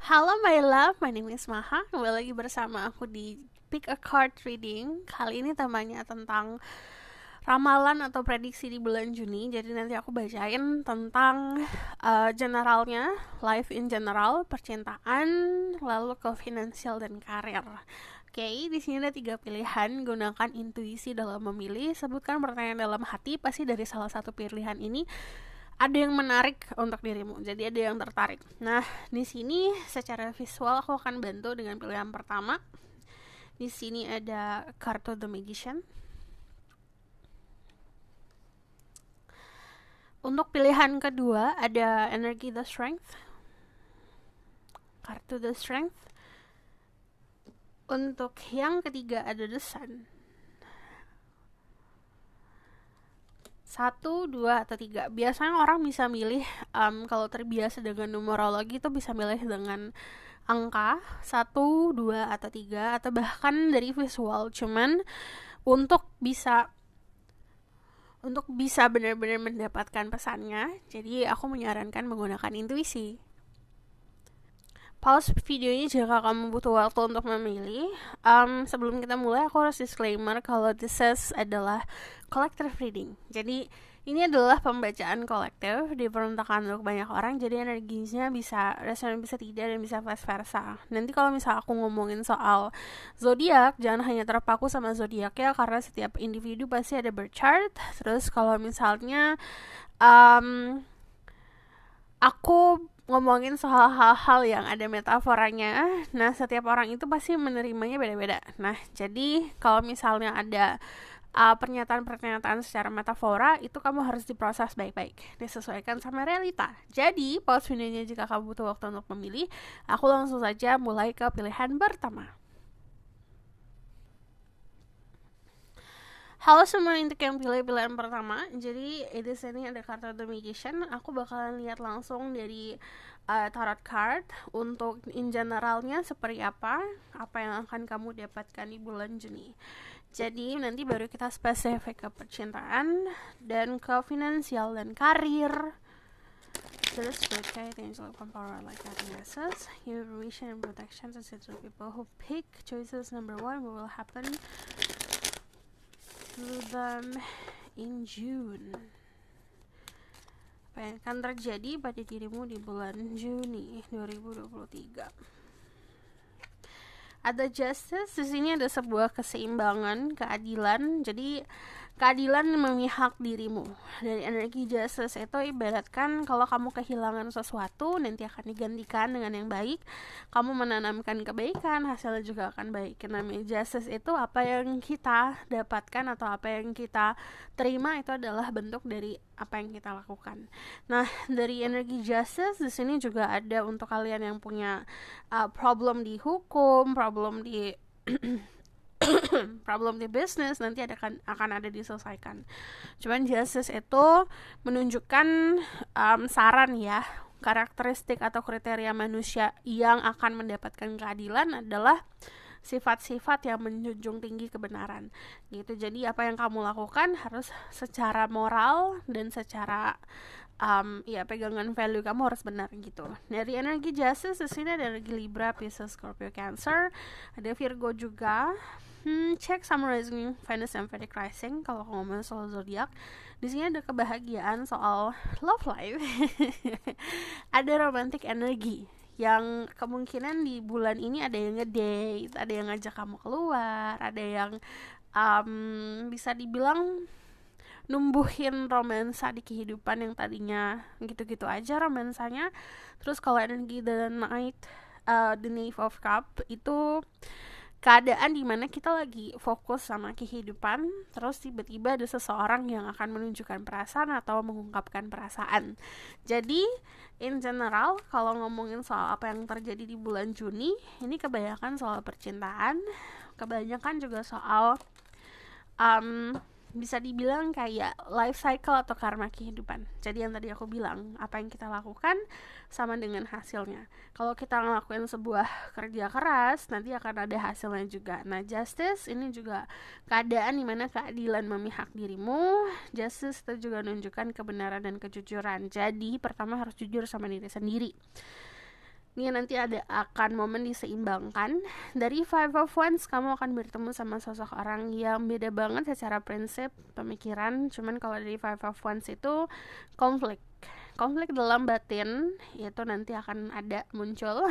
Halo my love, my name is Maha. Kembali lagi bersama aku di Pick a Card Reading. Kali ini temanya tentang ramalan atau prediksi di bulan Juni. Jadi nanti aku bacain tentang generalnya, life in general, percintaan, lalu ke finansial dan karir. Oke, di sini ada 3 pilihan. Gunakan intuisi dalam memilih. Sebutkan pertanyaan dalam hati. Pasti dari salah satu pilihan ini ada yang menarik untuk dirimu, jadi ada yang tertarik. Nah, di sini secara visual aku akan bantu dengan pilihan pertama. Di sini ada kartu The Magician. Untuk pilihan kedua ada energi The Strength. Kartu The Strength. Untuk yang ketiga ada The Sun. 1, 2, atau 3. Biasanya orang bisa milih, kalau terbiasa dengan numerologi itu bisa milih dengan angka 1, 2, atau 3, atau bahkan dari visual. Cuman untuk bisa benar-benar mendapatkan pesannya, jadi aku menyarankan menggunakan intuisi. Pause videonya jika kamu butuh waktu untuk memilih. Sebelum kita mulai, aku harus disclaimer kalau this adalah collective reading. Jadi ini adalah pembacaan kolektif diperuntukkan untuk banyak orang. Jadi energinya bisa resonan, bisa tidak, dan bisa vice versa. Nanti kalau misal aku ngomongin soal zodiak, jangan hanya terpaku sama zodiak ya, karena setiap individu pasti ada birth chart. Terus kalau misalnya aku ngomongin soal hal-hal yang ada metaforanya, nah setiap orang itu pasti menerimanya beda-beda. Nah, jadi kalau misalnya ada pernyataan-pernyataan secara metafora, itu kamu harus diproses baik-baik, disesuaikan sama realita. Jadi, pause videonya jika kamu butuh waktu untuk memilih. Aku langsung saja mulai ke pilihan pertama. Halo semua, untuk yang pilih pilihan pertama. Jadi di sini ada kartu The Magician. Aku bakalan lihat langsung dari tarot card untuk in generalnya seperti apa yang akan kamu dapatkan di bulan Juni. Jadi nanti baru kita spesifik ke percintaan dan ke finansial dan karir. Terus berkait angel power like addresses, information and protection to people who pick choices number 1 what will happen to them in June. Apa yang akan terjadi pada dirimu di bulan Juni 2023? Ada justice, di sini ada sebuah keseimbangan, keadilan. Jadi keadilan memihak dirimu. Dari energi justice itu ibaratkan kalau kamu kehilangan sesuatu, nanti akan digantikan dengan yang baik. Kamu menanamkan kebaikan, hasilnya juga akan baik. Namanya justice itu apa yang kita dapatkan atau apa yang kita terima, itu adalah bentuk dari apa yang kita lakukan. Nah, dari energi justice di sini juga ada untuk kalian yang punya problem di hukum, problem di problem di bisnis, nanti akan ada diselesaikan. Cuman justice itu menunjukkan saran ya, karakteristik atau kriteria manusia yang akan mendapatkan keadilan adalah sifat-sifat yang menjunjung tinggi kebenaran gitu. Jadi apa yang kamu lakukan harus secara moral dan secara pegangan value kamu harus benar gitu. Dari energi justice di sini ada energi Libra, Pisces, Scorpio, Cancer, ada Virgo juga. Cek summarizing Venus and Vedic rising kalau ngomongin soal zodiak. Di sini ada kebahagiaan soal love life. Ada romantic energy yang kemungkinan di bulan ini ada yang ngedate, ada yang ngajak kamu keluar, ada yang bisa dibilang numbuhin romansa di kehidupan yang tadinya gitu-gitu aja romansanya. Terus kalau energi the Knave of Cup itu keadaan dimana kita lagi fokus sama kehidupan, terus tiba-tiba ada seseorang yang akan menunjukkan perasaan atau mengungkapkan perasaan. Jadi in general kalau ngomongin soal apa yang terjadi di bulan Juni, ini kebanyakan soal percintaan, kebanyakan juga soal bisa dibilang kayak life cycle atau karma kehidupan. Jadi yang tadi aku bilang, apa yang kita lakukan sama dengan hasilnya. Kalau kita ngelakuin sebuah kerja keras, nanti akan ada hasilnya juga. Nah, justice ini juga keadaan dimana keadilan memihak dirimu. Justice itu juga menunjukkan kebenaran dan kejujuran. Jadi pertama harus jujur sama diri sendiri. Ini nanti akan momen diseimbangkan. Dari Five of Wands, kamu akan bertemu sama sosok orang yang beda banget secara prinsip, pemikiran. Cuman kalau dari Five of Wands itu konflik dalam batin itu nanti akan ada muncul.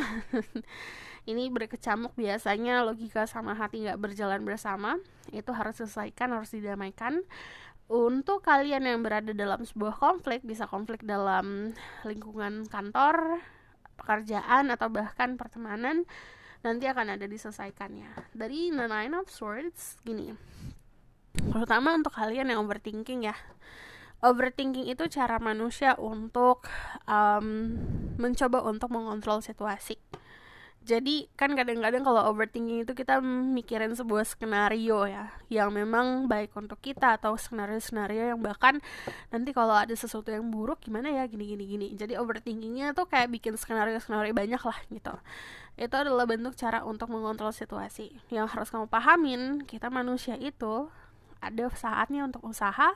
Ini berkecamuk, biasanya logika sama hati gak berjalan bersama. Itu harus diselesaikan, harus didamaikan. Untuk kalian yang berada dalam sebuah konflik, bisa konflik dalam lingkungan kantor, pekerjaan, atau bahkan pertemanan, nanti akan ada diselesaikannya. Dari The Nine of Swords, gini, terutama untuk kalian yang overthinking ya. Overthinking itu cara manusia untuk mencoba untuk mengontrol situasi. Jadi kan kadang-kadang kalau overthinking itu kita mikirin sebuah skenario ya, yang memang baik untuk kita, atau skenario-skenario yang bahkan nanti kalau ada sesuatu yang buruk gimana ya, gini. Jadi overthinkingnya tuh kayak bikin skenario-skenario banyak lah gitu. Itu adalah bentuk cara untuk mengontrol situasi. Yang harus kamu pahamin, kita manusia itu ada saatnya untuk usaha,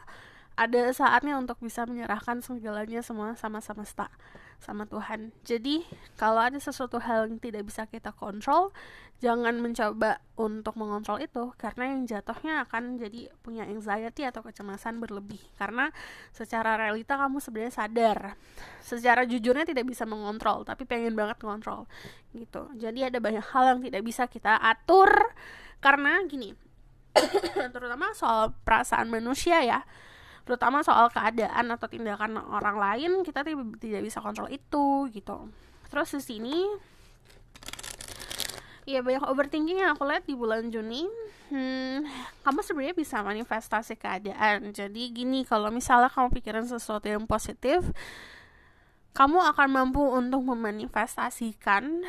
ada saatnya untuk bisa menyerahkan segalanya semua sama semesta, sama Tuhan. Jadi kalau ada sesuatu hal yang tidak bisa kita kontrol, jangan mencoba untuk mengontrol itu, karena yang jatuhnya akan jadi punya anxiety atau kecemasan berlebih. Karena secara realita kamu sebenarnya sadar, secara jujurnya tidak bisa mengontrol, tapi pengen banget mengontrol gitu. Jadi ada banyak hal yang tidak bisa kita atur, karena gini, terutama soal perasaan manusia ya, terutama soal keadaan atau tindakan orang lain, kita tidak bisa kontrol itu gitu. Terus di sini ya banyak overthinking yang aku lihat di bulan Juni. Kamu sebenarnya bisa manifestasi keadaan. Jadi gini, kalau misalnya kamu pikirin sesuatu yang positif, kamu akan mampu untuk memanifestasikan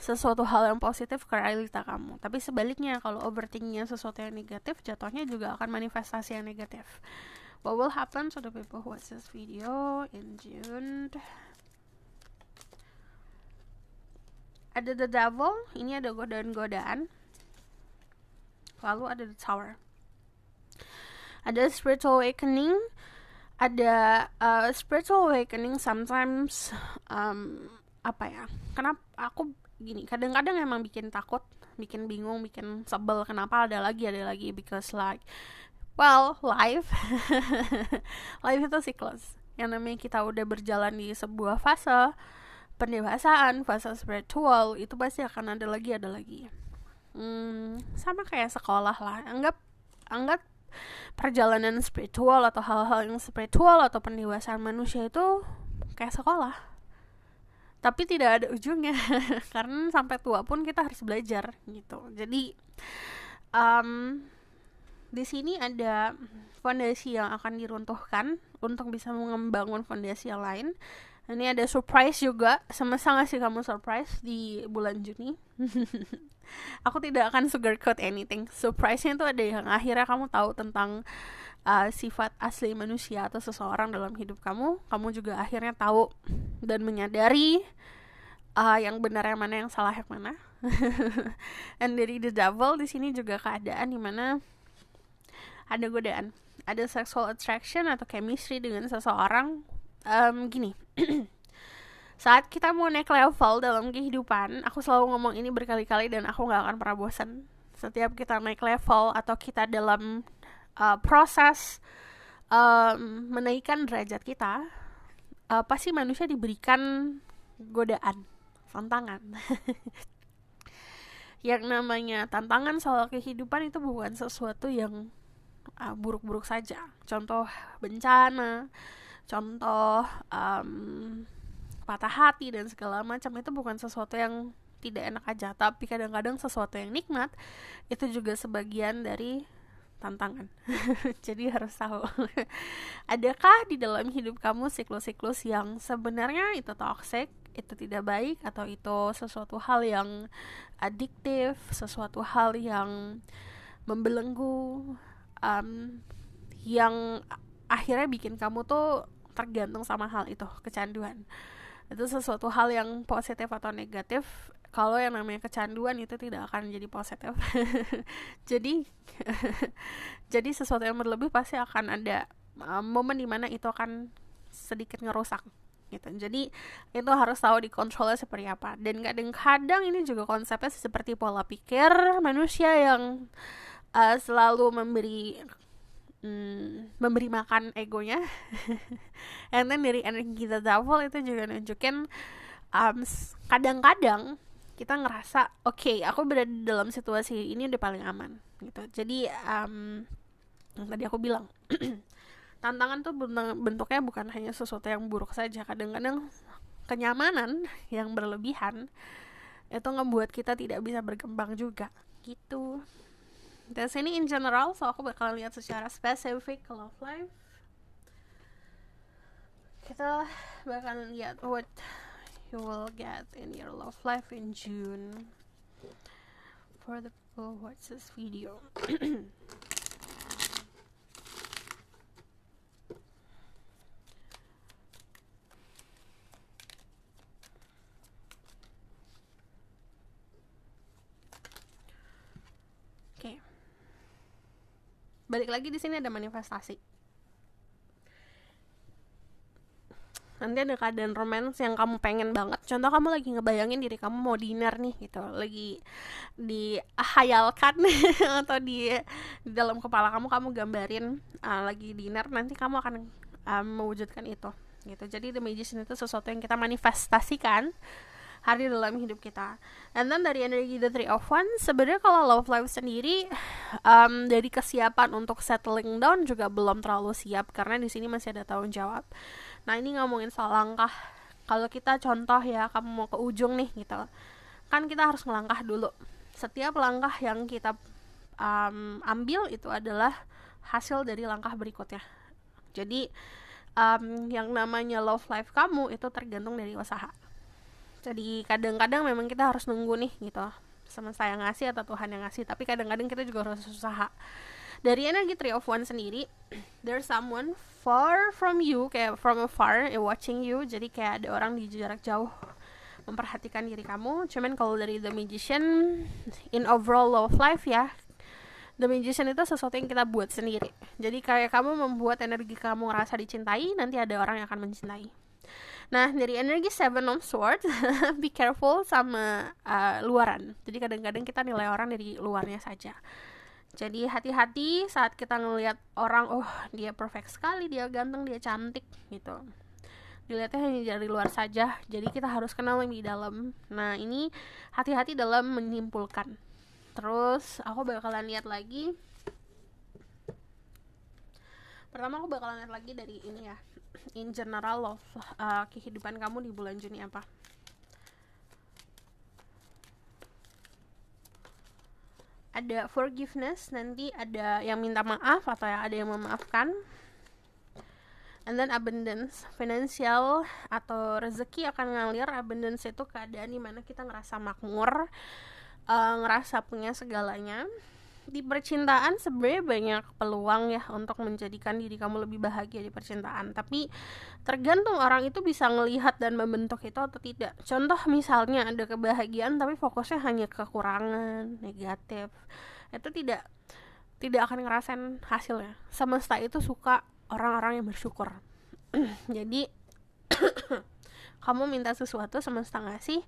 sesuatu hal yang positif ke realita kamu. Tapi sebaliknya, kalau overthinkingnya sesuatu yang negatif, jatuhnya juga akan manifestasi yang negatif. What will happen to the people who watch this video in June? Ada the devil, ini ada godaan-godaan. Lalu ada the tower. Ada spiritual awakening. Ada spiritual awakening sometimes kenapa aku gini, kadang-kadang emang bikin takut, bikin bingung, bikin sebel, kenapa ada lagi, because like, well, life itu siklus. Yang namanya kita udah berjalan di sebuah fase pendewasaan, fase spiritual, itu pasti akan ada lagi. Sama kayak sekolah lah. Anggap perjalanan spiritual atau hal-hal yang spiritual atau pendewasaan manusia itu kayak sekolah, tapi tidak ada ujungnya. Karena sampai tua pun kita harus belajar gitu. Jadi di sini ada fondasi yang akan diruntuhkan untuk bisa membangun fondasi yang lain. Ini ada surprise juga, sama-sama ngasih kamu surprise di bulan Juni. Aku tidak akan sugarcoat anything. Surprise-nya itu ada yang akhirnya kamu tahu tentang sifat asli manusia atau seseorang dalam hidup kamu. Kamu juga akhirnya tahu dan menyadari yang benar yang mana, yang salah yang mana. And dari the devil di sini juga keadaan dimana ada godaan, ada sexual attraction atau chemistry dengan seseorang. Gini, saat kita mau naik level dalam kehidupan, aku selalu ngomong ini berkali-kali dan aku gak akan pernah bosan. Setiap kita naik level atau kita dalam proses menaikkan derajat kita, pasti manusia diberikan godaan, tantangan. Yang namanya tantangan soal kehidupan itu bukan sesuatu yang buruk-buruk saja. Contoh bencana, contoh patah hati dan segala macam, itu bukan sesuatu yang tidak enak aja, tapi kadang-kadang sesuatu yang nikmat itu juga sebagian dari tantangan. Jadi harus tahu adakah di dalam hidup kamu siklus-siklus yang sebenarnya itu toxic, itu tidak baik, atau itu sesuatu hal yang adiktif, sesuatu hal yang membelenggu, yang akhirnya bikin kamu tuh tergantung sama hal itu, kecanduan. Itu sesuatu hal yang positif atau negatif. Kalau yang namanya kecanduan itu tidak akan jadi positif. Jadi sesuatu yang berlebih pasti akan ada momen dimana itu akan sedikit ngerusak gitu. Jadi itu harus tahu dikontrolnya seperti apa. Dan kadang-kadang ini juga konsepnya seperti pola pikir manusia yang selalu memberi makan egonya. And then dari energi the devil itu juga nunjukin kadang-kadang kita ngerasa oke, aku berada dalam situasi ini udah paling aman gitu. Jadi yang tadi aku bilang tantangan tuh bentuknya bukan hanya sesuatu yang buruk saja. Kadang-kadang kenyamanan yang berlebihan itu ngebuat kita tidak bisa berkembang juga gitu. Dan sini in general, so aku bakal lihat secara spesifik ke love life. Kita bakal lihat what you will get in your love life in June for the people who watch this video. Oke. Balik lagi di sini ada manifestasi. Nanti ada keadaan romance yang kamu pengen banget. Contoh kamu lagi ngebayangin diri kamu mau dinner nih gitu, lagi dihayalkan atau di dalam kepala kamu gambarin lagi dinner, nanti kamu akan mewujudkan itu gitu. Jadi the magician itu sesuatu yang kita manifestasikan hari dalam hidup kita. And then dari energi the three of wands, sebenarnya kalau love life sendiri dari kesiapan untuk settling down juga belum terlalu siap, karena di sini masih ada tanggung jawab. Nah ini ngomongin soal langkah. Kalau kita contoh ya, kamu mau ke ujung nih gitu, kan kita harus melangkah dulu. Setiap langkah yang kita ambil itu adalah hasil dari langkah berikutnya. Jadi yang namanya love life kamu itu tergantung dari usaha. Jadi kadang-kadang memang kita harus nunggu nih gitu, semesta yang ngasih atau Tuhan yang ngasih. Tapi kadang-kadang kita juga harus usaha. Dari energi Three of Wands sendiri, there's someone far from you, kayak from afar, watching you. Jadi kayak ada orang di jarak jauh memperhatikan diri kamu. Cuman kalau dari The Magician, in overall love life ya, The Magician itu sesuatu yang kita buat sendiri. Jadi kayak kamu membuat energi kamu ngerasa dicintai, nanti ada orang yang akan mencintai. Nah dari energi Seven of Swords, be careful sama luaran. Jadi kadang-kadang kita nilai orang dari luarnya saja. Jadi hati-hati saat kita ngelihat orang, oh dia perfect sekali, dia ganteng, dia cantik gitu. Dilihatnya hanya dari luar saja. Jadi kita harus kenal lebih dalam. Nah ini hati-hati dalam menyimpulkan. Terus aku bakalan lihat lagi. Pertama aku bakalan lihat lagi dari ini ya, in general love kehidupan kamu di bulan Juni apa. Ada forgiveness, nanti ada yang minta maaf atau ada yang memaafkan. And then abundance, financial atau rezeki akan ngalir. Abundance itu keadaan dimana kita ngerasa makmur, ngerasa punya segalanya. Di percintaan sebenarnya banyak peluang ya untuk menjadikan diri kamu lebih bahagia di percintaan. Tapi tergantung orang itu bisa ngelihat dan membentuk itu atau tidak. Contoh misalnya ada kebahagiaan tapi fokusnya hanya kekurangan, negatif, itu tidak akan ngerasain hasilnya. Semesta itu suka orang-orang yang bersyukur. Jadi kamu minta sesuatu, semesta ngasih,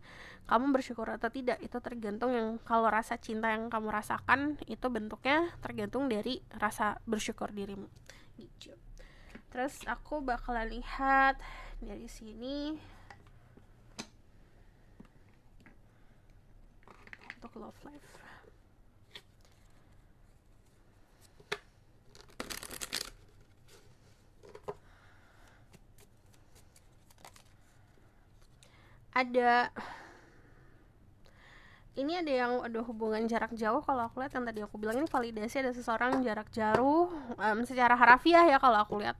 kamu bersyukur atau tidak, itu tergantung. Yang kalau rasa cinta yang kamu rasakan itu bentuknya tergantung dari rasa bersyukur dirimu gitu. Terus aku bakalan lihat dari sini untuk love life. Ada yang ada hubungan jarak jauh. Kalau aku lihat yang tadi aku bilang ini validasi, ada seseorang jarak jauh secara harafiah ya. Kalau aku lihat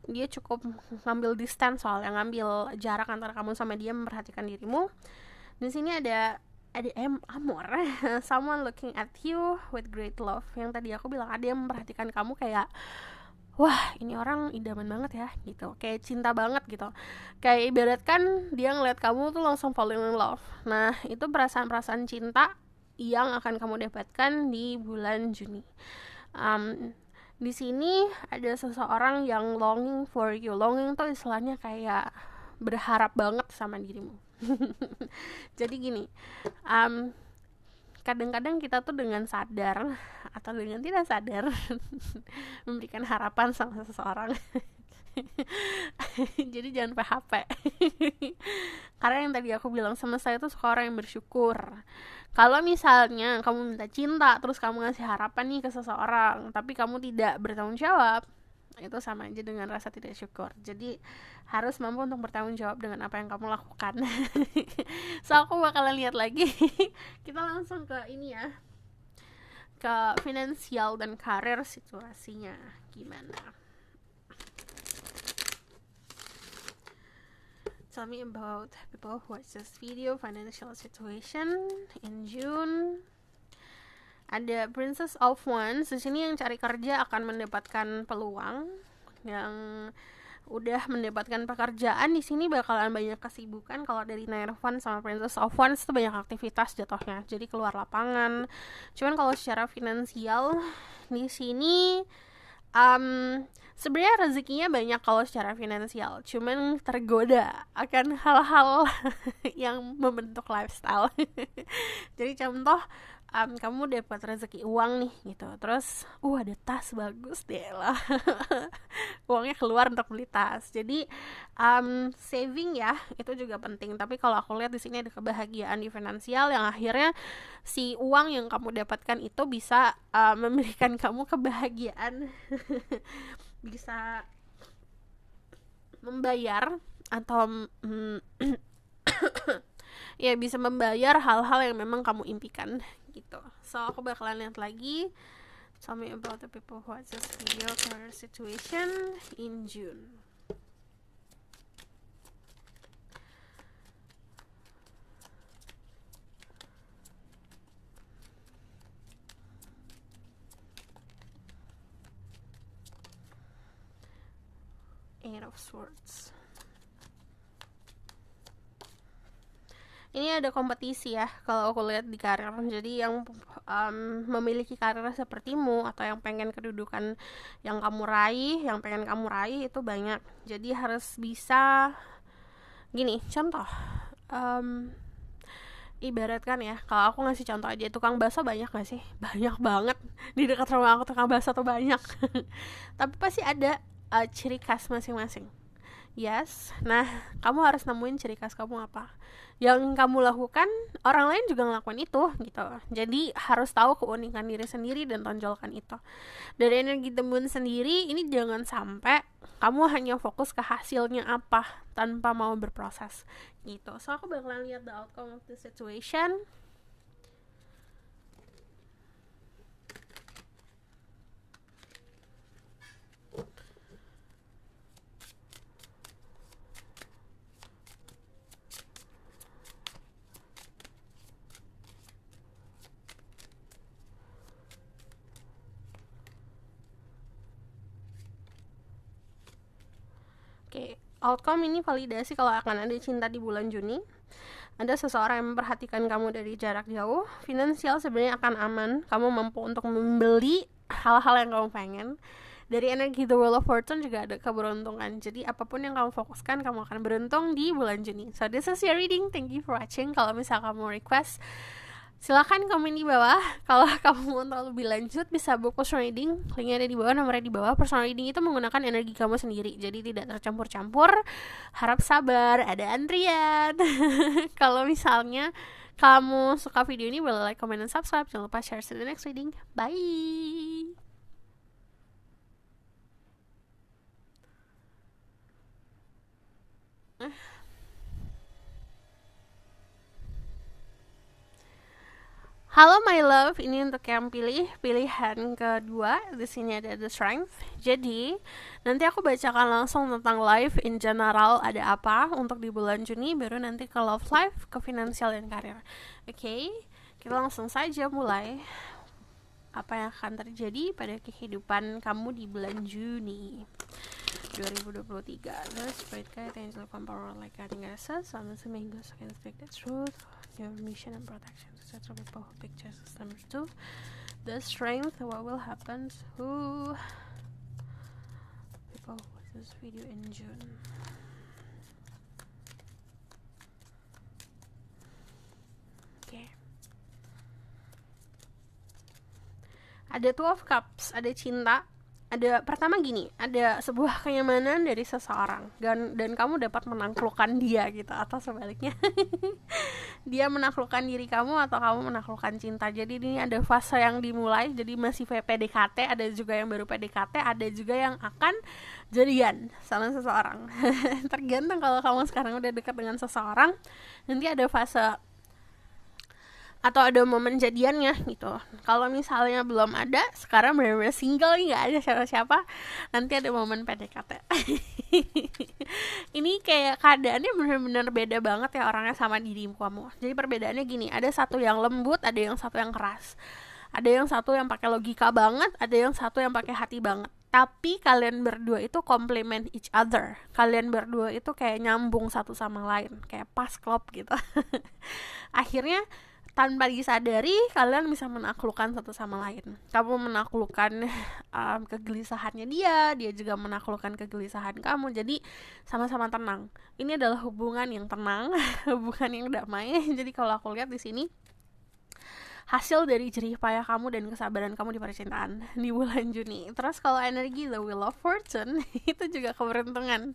dia cukup ngambil distance, soalnya ngambil jarak antara kamu sama dia, memperhatikan dirimu. Di sini ada amor, someone looking at you with great love. Yang tadi aku bilang ada yang memperhatikan kamu kayak wah ini orang idaman banget ya gitu, kayak cinta banget gitu, kayak ibaratkan dia ngeliat kamu tuh langsung falling in love. Nah itu perasaan cinta yang akan kamu dapatkan di bulan Juni. Di sini ada seseorang yang longing for you. Longing tuh istilahnya kayak berharap banget sama dirimu. Jadi gini, kadang-kadang kita tuh dengan sadar atau dengan tidak sadar memberikan harapan sama seseorang. Jadi jangan PHP. Karena yang tadi aku bilang, sama saya tuh suka orang yang bersyukur. Kalau misalnya kamu minta cinta terus kamu ngasih harapan nih ke seseorang tapi kamu tidak bertanggung jawab, itu sama aja dengan rasa tidak syukur. Jadi harus mampu untuk bertanggung jawab dengan apa yang kamu lakukan. So aku bakalan lihat lagi. Kita langsung ke ini ya, ke finansial dan karir situasinya gimana. Tell me about people who watch this video, financial situation in June. Ada Princess of Wands di sini, yang cari kerja akan mendapatkan peluang, yang udah mendapatkan pekerjaan di sini bakalan banyak kesibukan. Kalau dari Nine of Wands sama Princess of Wands itu banyak aktivitas jatuhnya, jadi keluar lapangan. Cuman kalau secara finansial di sini sebenarnya rezekinya banyak kalau secara finansial, cuman tergoda akan hal-hal yang membentuk lifestyle. Jadi contoh, kamu dapat rezeki uang nih gitu, terus ada tas bagus deh lah. Uangnya keluar untuk beli tas. Jadi saving ya itu juga penting. Tapi kalau aku lihat di sini ada kebahagiaan di finansial yang akhirnya si uang yang kamu dapatkan itu bisa memberikan kamu kebahagiaan. Bisa membayar atau ya bisa membayar hal-hal yang memang kamu impikan gitu. So aku bakalan lihat lagi. Tell me about the people who watch this video, career situation in June. Eight of Swords. Ini ada kompetisi ya kalau aku lihat di karir. Jadi yang memiliki karir sepertimu atau yang pengen kedudukan yang kamu raih, yang pengen kamu raih itu banyak. Jadi harus bisa gini, contoh ibaratkan ya, kalau aku ngasih contoh aja, tukang bakso banyak gak sih? Banyak banget. Di dekat rumah aku tukang bakso tuh banyak. Tapi pasti ada ciri khas masing-masing. Yes, nah kamu harus nemuin ciri khas kamu apa. Yang kamu lakukan, orang lain juga ngelakuin itu gitu. Jadi harus tahu keunikan diri sendiri dan tonjolkan itu. Dari energi temuan sendiri, ini jangan sampai kamu hanya fokus ke hasilnya apa tanpa mau berproses gitu. So aku bakalan lihat the outcome of the situation. Outcome ini validasi kalau akan ada cinta di bulan Juni. Ada seseorang yang memperhatikan kamu dari jarak jauh. Finansial sebenarnya akan aman. Kamu mampu untuk membeli hal-hal yang kamu pengen. Dari energi The Wheel of Fortune juga ada keberuntungan. Jadi apapun yang kamu fokuskan, kamu akan beruntung di bulan Juni. So this is your reading. Thank you for watching. Kalau misal kamu request, silakan komen di bawah. Kalau kamu mau tahu lebih lanjut, bisa book personal reading. Linknya ada di bawah, nomornya di bawah. Personal reading itu menggunakan energi kamu sendiri, jadi tidak tercampur-campur. Harap sabar, ada antrian. Kalau misalnya kamu suka video ini, boleh like, comment, dan subscribe. Jangan lupa share to the next reading. Bye. Halo my love, ini untuk yang pilihan kedua. Di sini ada the strength. Jadi nanti aku bacakan langsung tentang life in general ada apa untuk di bulan Juni, baru nanti ke love life, ke finansial dan karir. Oke, kita langsung saja mulai. Apa yang akan terjadi pada kehidupan kamu di bulan Juni 2023. The Spirit Guide, Angel Power, like guiding us, some amigos can speak the truth. Your mission and protection to set up people who pictures number 2. The strength, what will happen to people with this video in June. Ada Two of Cups, ada cinta. Ada pertama gini, ada sebuah kenyamanan dari seseorang dan kamu dapat menaklukkan dia gitu, atau sebaliknya dia menaklukkan diri kamu atau kamu menaklukkan cinta. Jadi ini ada fase yang dimulai, jadi masih PDKT, ada juga yang baru PDKT, ada juga yang akan jadian sama seseorang. Tergantung, kalau kamu sekarang udah dekat dengan seseorang, nanti ada fase atau ada momen jadiannya gitu. Kalau misalnya belum ada, sekarang benar-benar single, nggak ada siapa-siapa, nanti ada momen PDKT. Ini kayak keadaannya benar-benar beda banget ya orangnya sama diri kamu. Jadi perbedaannya gini, ada satu yang lembut, ada yang satu yang keras. Ada yang satu yang pakai logika banget, ada yang satu yang pakai hati banget. Tapi kalian berdua itu complement each other. Kalian berdua itu kayak nyambung satu sama lain, kayak pas klop gitu. Akhirnya tanpa disadari kalian bisa menaklukkan satu sama lain. Kamu menaklukkan kegelisahannya dia juga menaklukkan kegelisahan kamu. Jadi sama-sama tenang. Ini adalah hubungan yang tenang, hubungan yang damai. Jadi kalau aku lihat di sini, hasil dari jerih payah kamu dan kesabaran kamu di percintaan di bulan Juni. Terus kalau energi the Wheel of Fortune itu juga keberuntungan.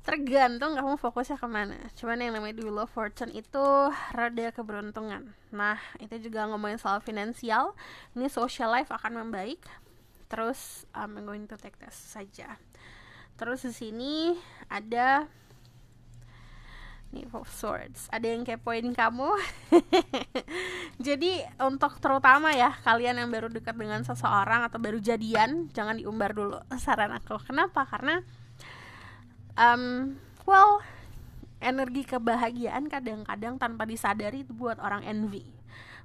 Tergantung kamu fokusnya kemana. Cuman yang namanya Wheel of Fortune itu rada keberuntungan. Nah, itu juga ngomongin soal finansial. Ini social life akan membaik. Terus I'm going to take test saja. Terus di sini ada Knave of Swords. Ada yang kepoin kamu. Jadi untuk terutama ya kalian yang baru dekat dengan seseorang atau baru jadian, jangan diumbar dulu saran aku. Kenapa? Karena energi kebahagiaan kadang-kadang tanpa disadari itu buat orang envy,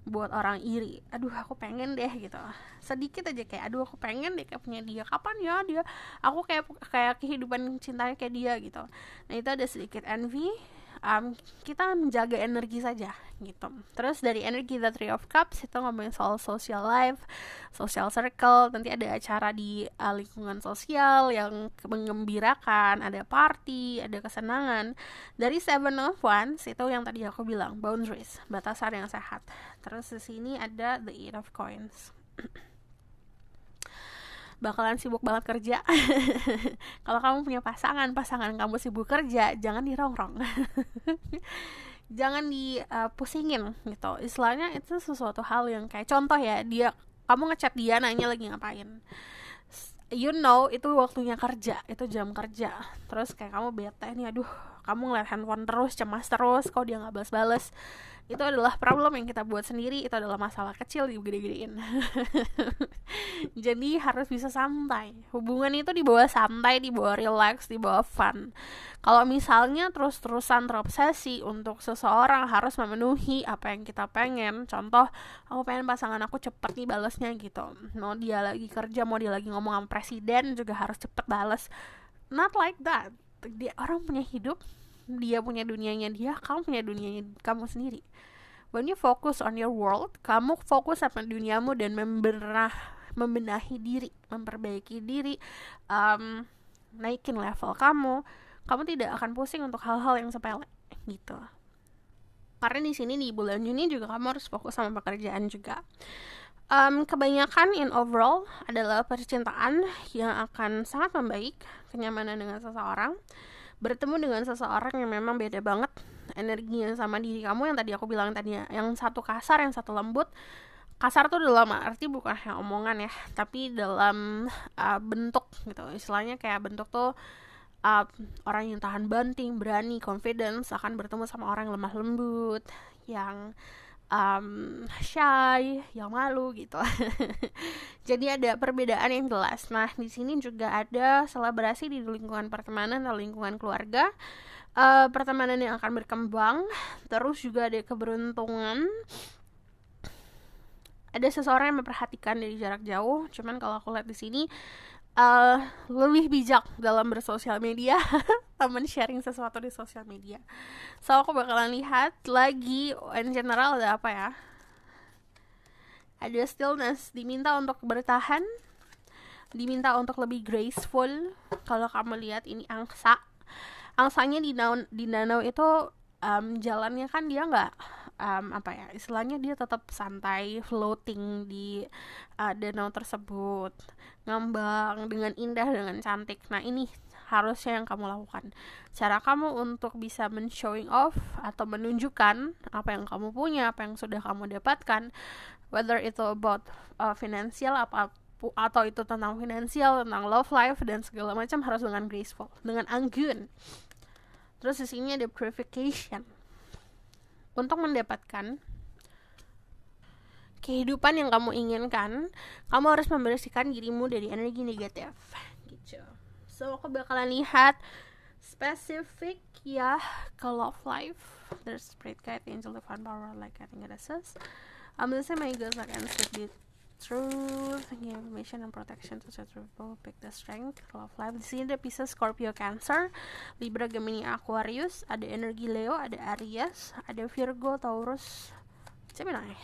buat orang iri. Aduh, aku pengen deh gitu. Sedikit aja kayak, aduh aku pengen deh kayak punya dia. Kapan ya dia? Aku kayak kehidupan cintanya kayak dia gitu. Nah, itu ada sedikit envy. Kita menjaga energi saja gitu. Terus dari energi The Three of Cups itu ngomongin soal social life, social circle. Nanti ada acara di lingkungan sosial yang mengembirakan, ada party, ada kesenangan. Dari Seven of Wands itu yang tadi aku bilang, boundaries, batasan yang sehat. Terus di sini ada The Eight of Coins. Bakalan sibuk banget kerja. Kalau kamu punya pasangan kamu sibuk kerja, jangan dirongrong. Jangan dipusingin gitu. Istilahnya itu sesuatu hal yang kayak contoh ya, kamu ngechat dia nanya lagi ngapain. You know itu waktunya kerja, itu jam kerja. Terus kayak kamu bete nih, aduh kamu ngeliat handphone terus, cemas terus, kok dia gak balas-balas. Itu adalah problem yang kita buat sendiri, itu adalah masalah kecil digede-gedein. Jadi harus bisa santai. Hubungan itu dibawa santai, dibawa relax, dibawa fun. Kalau misalnya terus-terusan terobsesi untuk seseorang harus memenuhi apa yang kita pengen. Contoh, aku pengen pasangan aku cepet nih balasnya gitu. Mau dia lagi kerja, mau dia lagi ngomong sama presiden juga harus cepet balas. Not like that. Orang punya hidup, dia punya dunianya dia, kamu punya dunianya kamu sendiri. When you focus on your world, kamu fokus sama duniamu dan membenahi diri, memperbaiki diri, naikin level kamu tidak akan pusing untuk hal-hal yang sepele gitu. Karena di sini di bulan Juni juga kamu harus fokus sama pekerjaan juga. Kebanyakan in overall adalah percintaan yang akan sangat membaik, kenyamanan dengan seseorang, bertemu dengan seseorang yang memang beda banget energinya sama diri kamu, yang tadi aku bilang tadinya, yang satu kasar, yang satu lembut. Kasar tuh dalam arti bukan yang omongan ya, tapi dalam bentuk gitu. Istilahnya kayak bentuk tuh orang yang tahan banting, berani, confidence, akan bertemu sama orang yang lemah lembut, yang shy, yang malu gitu. Jadi ada perbedaan yang jelas. Nah, di sini juga ada selebrasi di lingkungan pertemanan atau lingkungan keluarga. Pertemanan yang akan berkembang. Terus juga ada keberuntungan. Ada seseorang yang memperhatikan dari jarak jauh. Cuman kalau aku lihat di sini lebih bijak dalam bersosial media, teman sharing sesuatu di sosial media. So aku bakalan lihat lagi in general ada apa ya. Ada stillness, diminta untuk bertahan, diminta untuk lebih graceful. Kalau kamu lihat ini angsanya di danau itu jalannya kan dia nggak apa ya, istilahnya dia tetap santai floating di danau tersebut, ngambang dengan indah, dengan cantik. Nah, ini harusnya yang kamu lakukan. Cara kamu untuk bisa men-showing off atau menunjukkan apa yang kamu punya, apa yang sudah kamu dapatkan, whether itu about finansial atau itu tentang finansial, tentang love life dan segala macam, harus dengan graceful, dengan anggun. Terus di sini ada purification. Untuk mendapatkan kehidupan yang kamu inginkan, kamu harus membersihkan dirimu dari energi negatif gitu. So aku bakalan lihat spesifik ya ke love life. There's spirit guide, angel, divine power, like I think it says. This is my goals like and speak the truth, give information and protection to set people, pick the strength, love life. Di sini ada Pisces, Scorpio, Cancer, Libra, Gemini, Aquarius, ada energi Leo, ada Aries, ada Virgo, Taurus, Gemini.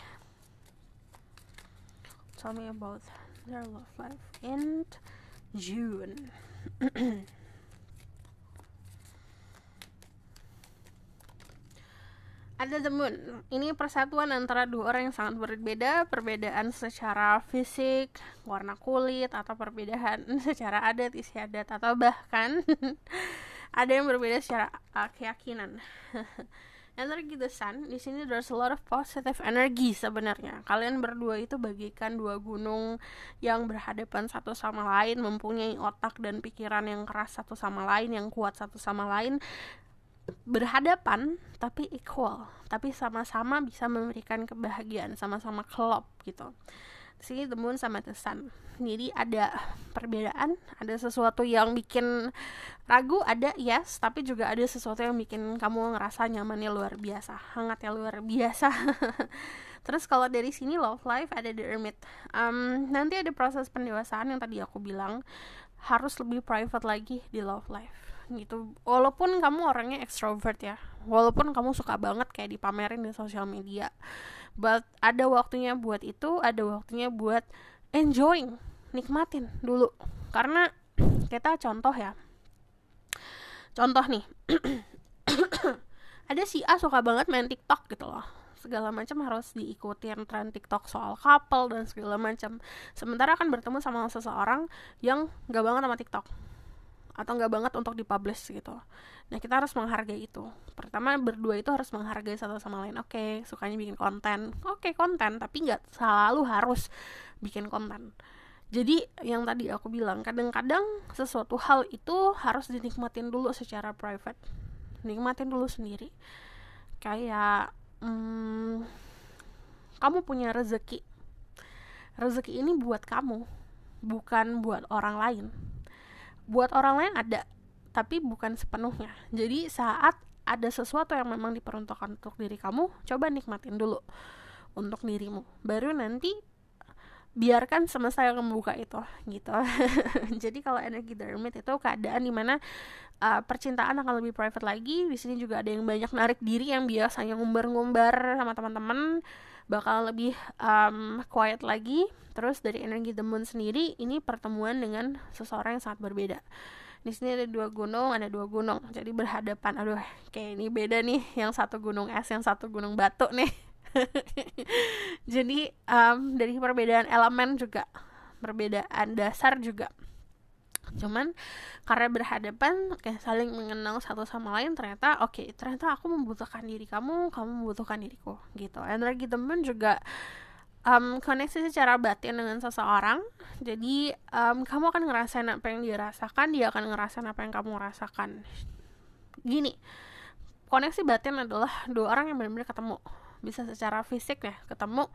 Tell me about their love life in June. Ada the moon. Ini persatuan antara dua orang yang sangat berbeda, perbedaan secara fisik, warna kulit, atau perbedaan secara adat, istiadat, atau bahkan ada yang berbeda secara keyakinan. Energi the sun, di sini there's a lot of positive energy sebenarnya. Kalian berdua itu bagaikan dua gunung yang berhadapan satu sama lain, mempunyai otak dan pikiran yang keras satu sama lain, yang kuat satu sama lain, berhadapan tapi equal, tapi sama-sama bisa memberikan kebahagiaan, sama-sama klop gitu. Di sini the moon sama the sun. Jadi ada perbedaan, ada sesuatu yang bikin ragu, ada yes, tapi juga ada sesuatu yang bikin kamu ngerasa nyamannya luar biasa, hangatnya luar biasa. Terus kalau dari sini love life ada the hermit. Nanti ada proses pendewasaan yang tadi aku bilang, harus lebih private lagi di love life gitu. Walaupun kamu orangnya extrovert ya, walaupun kamu suka banget kayak dipamerin di sosial media, but ada waktunya buat itu, ada waktunya buat enjoying, nikmatin dulu. Karena kita contoh nih ada si A suka banget main TikTok gitu loh, segala macam harus diikutin tren TikTok soal couple dan segala macam, sementara kan bertemu sama seseorang yang gak banget sama TikTok atau nggak banget untuk dipublish gitu. Nah, kita harus menghargai itu. Pertama, berdua itu harus menghargai satu sama lain. Oke, sukanya bikin konten. Oke, konten, tapi nggak selalu harus bikin konten. Jadi, yang tadi aku bilang, kadang-kadang sesuatu hal itu harus dinikmatin dulu secara private. Nikmatin dulu sendiri. Kayak, kamu punya rezeki. Rezeki ini buat kamu, bukan buat orang lain. Buat orang lain ada, tapi bukan sepenuhnya. Jadi saat ada sesuatu yang memang diperuntukkan untuk diri kamu, coba nikmatin dulu untuk dirimu. Baru nanti biarkan semesta yang membuka itu gitu. Jadi kalau energi the hermit itu keadaan dimana percintaan akan lebih private lagi. Di sini juga ada yang banyak narik diri, yang biasanya ngumbar-ngumbar sama teman-teman bakal lebih quiet lagi. Terus dari energi the moon sendiri, ini pertemuan dengan seseorang yang sangat berbeda. Di sini ada dua gunung, jadi berhadapan. Aduh, kayak ini beda nih, yang satu gunung es, yang satu gunung batu nih. Jadi dari perbedaan elemen juga, perbedaan dasar juga. Cuman karena berhadapan, kayak saling mengenal satu sama lain, ternyata aku membutuhkan diri kamu membutuhkan diriku gitu. Energi the moon juga koneksi secara batin dengan seseorang. Jadi kamu akan ngerasain apa yang dia rasakan, dia akan ngerasain apa yang kamu rasakan. Gini, koneksi batin adalah dua orang yang benar-benar ketemu, bisa secara fisik ya ketemu,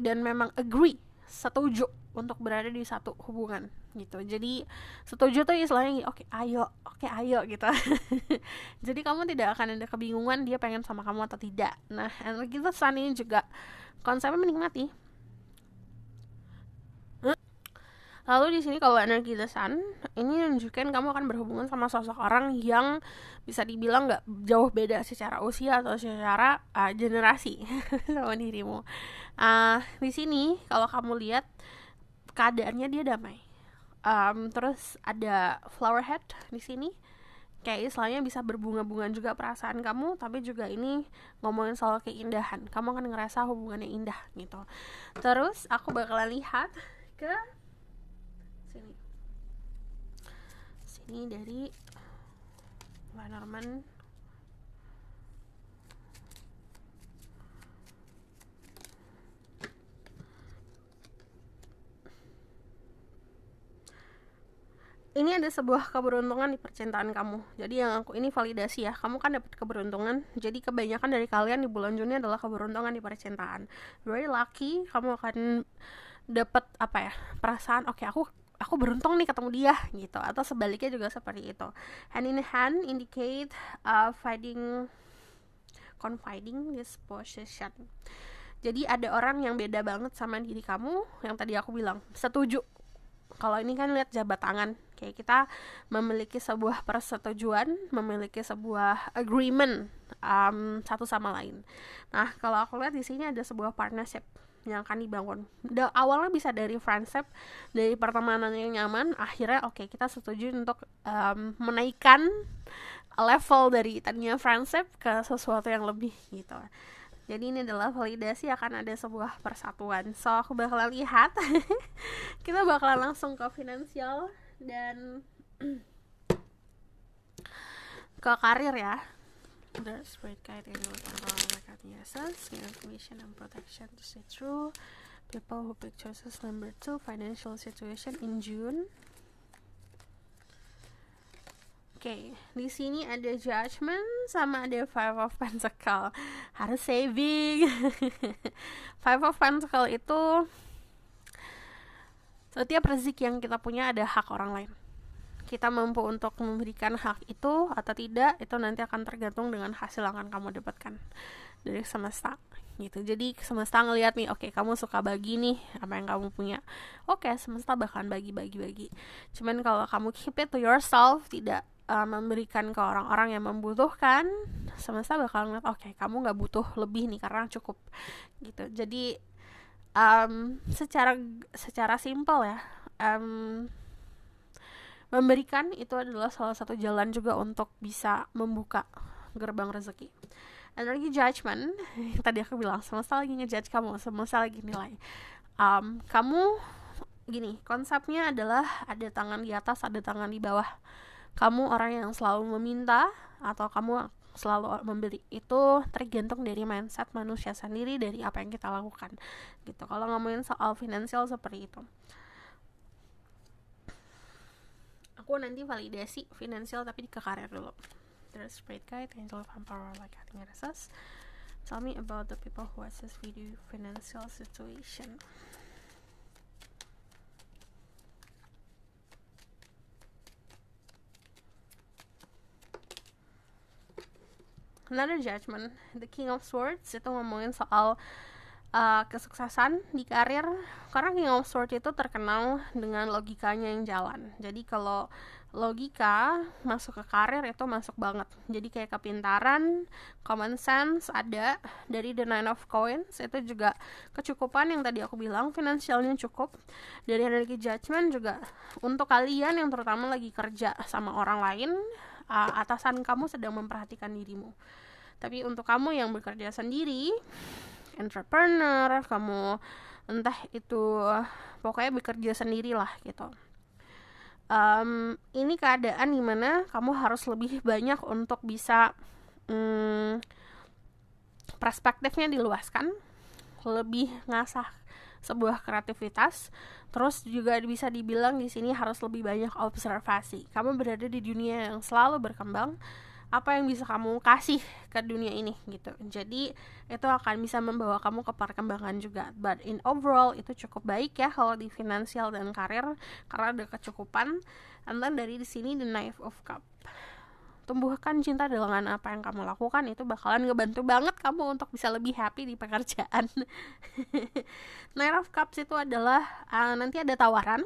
dan memang agree, setuju untuk berada di satu hubungan gitu. Jadi setuju tuh istilahnya oke ayo gitu. Jadi kamu tidak akan ada kebingungan dia pengen sama kamu atau tidak. Nah, energi the sun ini juga konsepnya menikmati. Lalu di sini kalau energi the sun ini menunjukkan kamu akan berhubungan sama sosok orang yang bisa dibilang nggak jauh beda secara usia atau secara generasi sama dirimu. Di sini kalau kamu lihat keadaannya dia damai. Terus ada flower head di sini. kayak istilahnya bisa berbunga-bunga juga perasaan kamu, tapi juga ini ngomongin soal keindahan, kamu akan ngerasa hubungannya indah gitu. Terus aku bakalan lihat ke sini dari Lenormand. Ini ada sebuah keberuntungan di percintaan kamu. Jadi yang aku ini validasi ya. Kamu kan dapat keberuntungan. Jadi kebanyakan dari kalian di bulan Juni adalah keberuntungan di percintaan. Very lucky. Kamu akan dapat perasaan oke, aku beruntung nih ketemu dia gitu. Atau sebaliknya juga seperti itu. Hand in hand indicate confiding disposition. Jadi ada orang yang beda banget sama diri kamu, yang tadi aku bilang setuju. Kalau ini kan lihat jabat tangan, kayak kita memiliki sebuah persetujuan, memiliki sebuah agreement satu sama lain. Nah, kalau aku lihat di sini ada sebuah partnership yang akan dibangun. Awalnya bisa dari friendship, dari pertemanan yang nyaman, akhirnya oke, kita setuju untuk menaikkan level dari tadinya friendship ke sesuatu yang lebih gitu. Jadi ini adalah validasi akan ada sebuah persatuan. So aku bakalan lihat kita bakalan langsung ke finansial dan ke karir ya. The spread guide in information and protection to stay true. People who pick choices number 2, financial situation in June. Oke, di sini ada judgment sama ada Five of Pentacle. Harus saving. Five of Pentacle itu setiap rezeki yang kita punya ada hak orang lain. Kita mampu untuk memberikan hak itu atau tidak, itu nanti akan tergantung dengan hasil yang akan kamu dapatkan dari semesta gitu. Jadi semesta ngelihat nih, oke, kamu suka bagi nih apa yang kamu punya. Oke, semesta bakalan bagi. Cuman kalau kamu keep it to yourself, tidak memberikan ke orang-orang yang membutuhkan, semesta bakal ngeliat oke, kamu nggak butuh lebih nih karena cukup gitu. Jadi secara simpel ya, memberikan itu adalah salah satu jalan juga untuk bisa membuka gerbang rezeki. Energi judgment, tadi aku bilang semesta lagi ngejudge kamu, semesta lagi nilai. Kamu gini, konsepnya adalah ada tangan di atas, ada tangan di bawah. Kamu orang yang selalu meminta atau kamu selalu memberi, itu tergantung dari mindset manusia sendiri, dari apa yang kita lakukan gitu. Kalau ngomongin soal finansial seperti itu, aku nanti validasi finansial tapi ke karir dulu. There's great guide, angel of power like cutting access. Tell me about the people who assess video financial situation. Another judgment, the King of Swords itu ngomongin soal kesuksesan di karir, karena King of Swords itu terkenal dengan logikanya yang jalan. Jadi kalau logika masuk ke karir itu masuk banget. Jadi kayak kepintaran, common sense ada. Dari the Nine of Coins itu juga kecukupan yang tadi aku bilang, finansialnya cukup. Dari energi judgment juga untuk kalian yang terutama lagi kerja sama orang lain, atasan kamu sedang memperhatikan dirimu. Tapi untuk kamu yang bekerja sendiri, entrepreneur, kamu entah itu pokoknya bekerja sendirilah gitu, ini keadaan dimana kamu harus lebih banyak untuk bisa perspektifnya diluaskan, lebih ngasah sebuah kreativitas. Terus juga bisa dibilang di sini harus lebih banyak observasi. Kamu berada di dunia yang selalu berkembang. Apa yang bisa kamu kasih ke dunia ini gitu. Jadi itu akan bisa membawa kamu ke perkembangan juga. But in overall itu cukup baik ya kalau di finansial dan karir, karena ada kecukupan. And then dari di sini the Knight of Cup. Tumbuhkan cinta dengan apa yang kamu lakukan, itu bakalan ngebantu banget kamu untuk bisa lebih happy di pekerjaan. Knight of Cups itu adalah nanti ada tawaran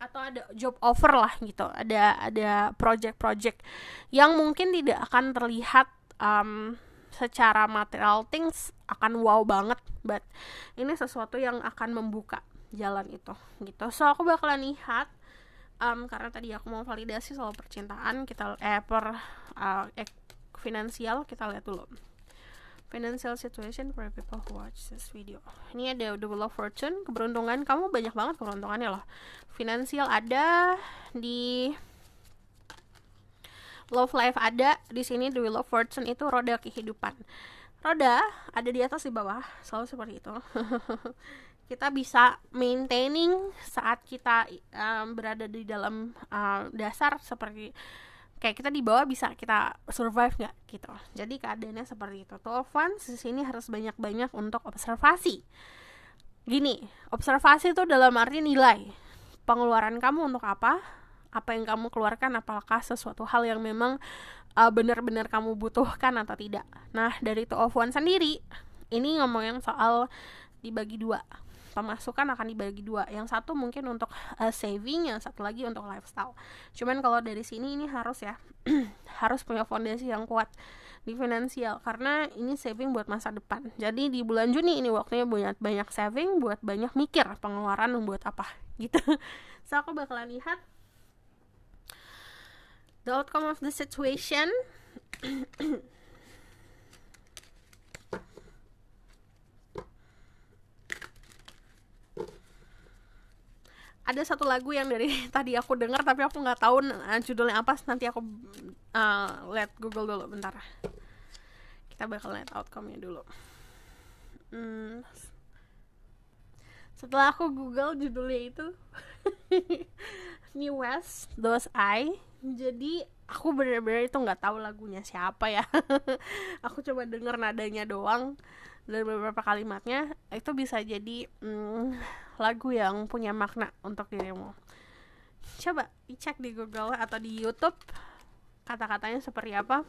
atau ada job offer lah gitu, ada project-project yang mungkin tidak akan terlihat secara material things akan wow banget, but ini sesuatu yang akan membuka jalan itu gitu. So aku bakalan lihat karena tadi aku mau validasi soal percintaan, kita finansial, kita lihat dulu financial situation for people who watch this video. Ini ada the Wheel of Fortune, keberuntungan. Kamu banyak banget keberuntungannya loh. Finansial ada, di love life ada. Di sini the Wheel of Fortune itu roda kehidupan. Roda ada di atas, di bawah, selalu seperti itu. Kita bisa maintaining saat kita berada di dalam dasar, seperti kayak kita di bawah bisa kita survive nggak gitu. Jadi keadaannya seperti itu. Two of Wands di sini harus banyak-banyak untuk observasi. Gini, observasi itu dalam arti nilai pengeluaran kamu untuk apa yang kamu keluarkan, apakah sesuatu hal yang memang benar-benar kamu butuhkan atau tidak. Nah, dari Two of Wands sendiri, ini ngomongin soal dibagi dua. Pemasukan akan dibagi dua. Yang satu mungkin untuk saving, yang satu lagi untuk lifestyle. Cuman kalau dari sini ini harus ya harus punya fondasi yang kuat di finansial, karena ini saving buat masa depan. Jadi di bulan Juni ini waktunya banyak saving, buat banyak mikir pengeluaran buat apa gitu. So aku bakalan lihat the outcome of the situation. Ada satu lagu yang dari tadi aku dengar tapi aku nggak tahu judulnya apa. Nanti aku lihat Google dulu bentar. Kita bakal lihat outcome-nya dulu. Setelah aku Google judulnya itu New West, Those I. Jadi aku benar-benar itu nggak tahu lagunya siapa ya. Aku coba denger nadanya doang dan beberapa kalimatnya. Itu bisa jadi lagu yang punya makna untuk dirimu. Coba dicek di Google atau di YouTube kata-katanya seperti apa,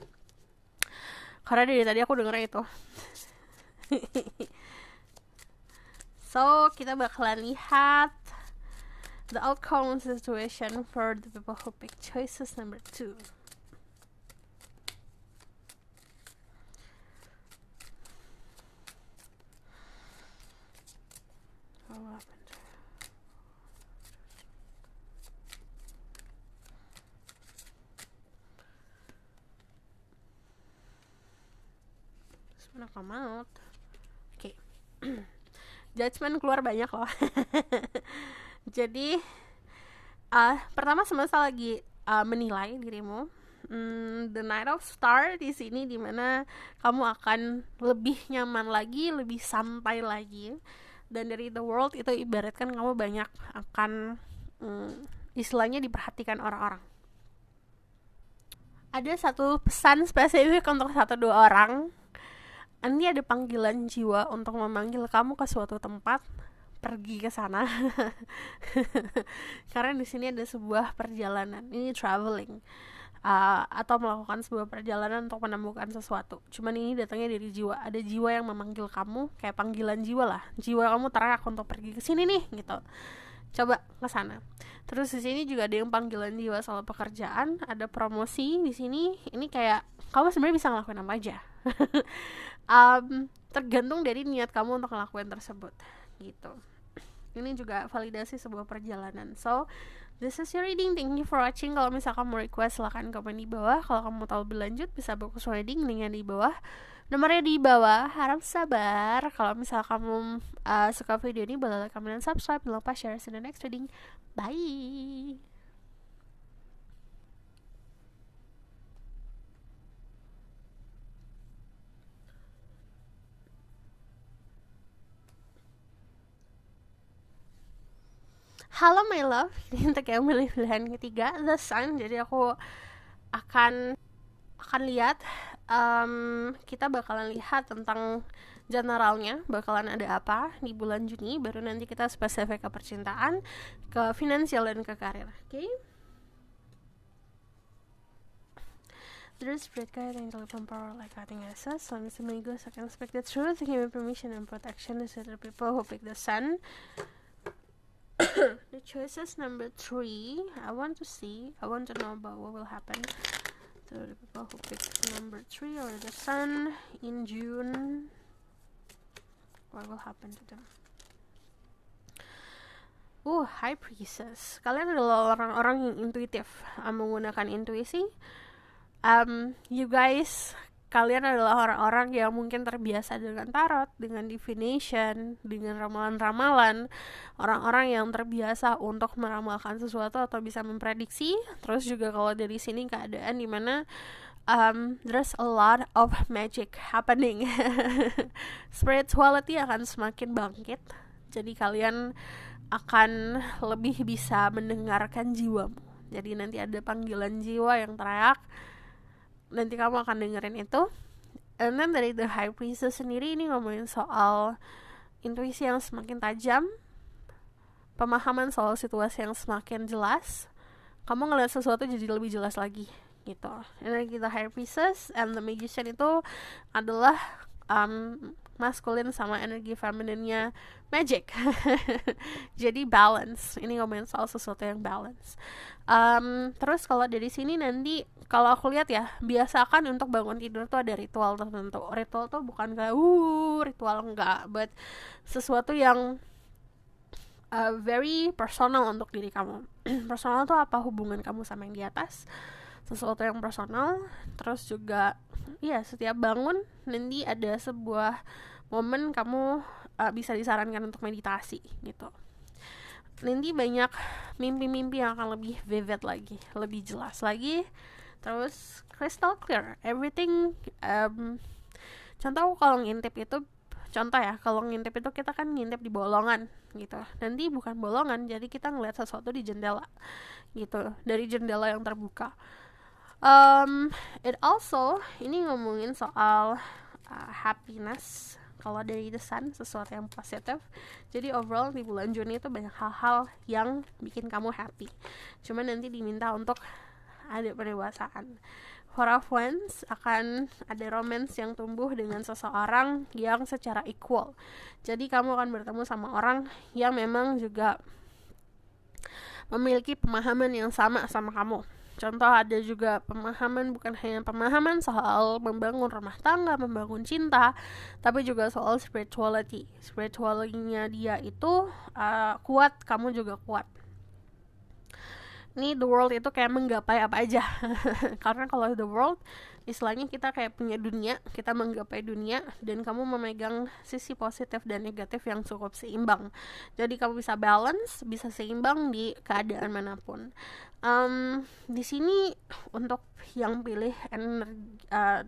karena dari tadi aku denger itu. So kita bakalan lihat the outcome situation for the people who pick choices number 2. What happened? This one come out. Oke. Judgment keluar banyak loh. Jadi pertama semesta lagi menilai dirimu. The Knight of Star di sini, dimana kamu akan lebih nyaman lagi, lebih santai lagi. Dan dari The World itu ibaratkan kamu banyak akan istilahnya diperhatikan orang-orang. Ada satu pesan spesifik untuk 1-2 orang. Nanti ada panggilan jiwa untuk memanggil kamu ke suatu tempat, pergi ke sana. Karena di sini ada sebuah perjalanan, ini traveling, atau melakukan sebuah perjalanan untuk menemukan sesuatu. Cuman ini datangnya dari jiwa. Ada jiwa yang memanggil kamu, kayak panggilan jiwa lah. Jiwa kamu teriak untuk pergi ke sini nih, gitu. Coba ke sana. Terus di sini juga ada yang panggilan jiwa soal pekerjaan, ada promosi di sini. Ini kayak kamu sebenarnya bisa ngelakuin apa aja. Tergantung dari niat kamu untuk ngelakuin tersebut, gitu. Ini juga validasi sebuah perjalanan. So this is your reading. Thank you for watching. Kalau misalkan mau request silahkan komen di bawah. Kalau kamu tahu lebih lanjut bisa book reading, linknya di bawah, nomornya di bawah. Harap sabar. Kalau misalkan kamu suka video ini, boleh like, comment, dan subscribe. Jangan lupa share. See you in the next reading. Bye. Halo my love, ini untuk yang milih pilihan ketiga, The Sun. Jadi aku akan lihat, kita bakalan lihat tentang generalnya bakalan ada apa di bulan Juni. Baru nanti kita spesifik ke percintaan, ke finansial, dan ke karir. Oke? There's spirit guide and telepon power like cutting access. So I'm assuming I can speak the truth, give me permission and protection to the people who pick the Sun. The choices number 3. I want to know about what will happen to the people who pick number 3 or the Sun in June. What will happen to them? High Priestess. Kalian adalah orang-orang yang intuitif, menggunakan intuisi. You guys, kalian adalah orang-orang yang mungkin terbiasa dengan tarot, dengan divination, dengan ramalan-ramalan. Orang-orang yang terbiasa untuk meramalkan sesuatu atau bisa memprediksi. Terus juga kalau dari sini keadaan dimana there's a lot of magic happening. Spirituality akan semakin bangkit. Jadi kalian akan lebih bisa mendengarkan jiwamu. Jadi nanti ada panggilan jiwa yang teriak. Nanti kamu akan dengerin itu. And then dari The High Priestess sendiri ini ngomongin soal intuisi yang semakin tajam, pemahaman soal situasi yang semakin jelas. Kamu ngeliat sesuatu jadi lebih jelas lagi gitu. Energi The High Priestess and The Magician itu adalah maskulin sama energi femininnya magic. Jadi balance. Ini ngomongin soal sesuatu yang balance. Terus kalau dari sini nanti kalau aku lihat ya, biasakan untuk bangun tidur tuh ada ritual tertentu. Ritual tuh bukan kayak ritual enggak, but sesuatu yang very personal untuk diri kamu. Personal tuh apa? Hubungan kamu sama yang di atas, sesuatu yang personal. Terus juga setiap bangun nanti ada sebuah momen kamu bisa disarankan untuk meditasi gitu. Nanti banyak mimpi-mimpi yang akan lebih vivid lagi, lebih jelas lagi. Terus crystal clear everything. Contoh kalau ngintip itu, kalau ngintip itu kita kan ngintip di bolongan gitu. Nanti bukan bolongan, jadi kita ngeliat sesuatu di jendela gitu, dari jendela yang terbuka. It also, ini ngomongin soal happiness. Kalau dari The Sun, sesuatu yang positif. Jadi overall di bulan Juni itu banyak hal-hal yang bikin kamu happy. Cuma nanti diminta untuk ada pendewasaan. Four of Wands akan ada romance yang tumbuh dengan seseorang yang secara equal. Jadi kamu akan bertemu sama orang yang memang juga memiliki pemahaman yang sama kamu. Contoh ada juga pemahaman, bukan hanya pemahaman soal membangun rumah tangga, membangun cinta, tapi juga soal spirituality. Spirituality-nya dia itu kuat, kamu juga kuat. Ini the world itu kayak menggapai apa aja. Karena kalau the world, istilahnya kita kayak punya dunia, kita menggapai dunia, dan kamu memegang sisi positif dan negatif yang cukup seimbang. Jadi kamu bisa balance, bisa seimbang di keadaan manapun. Di sini untuk yang pilih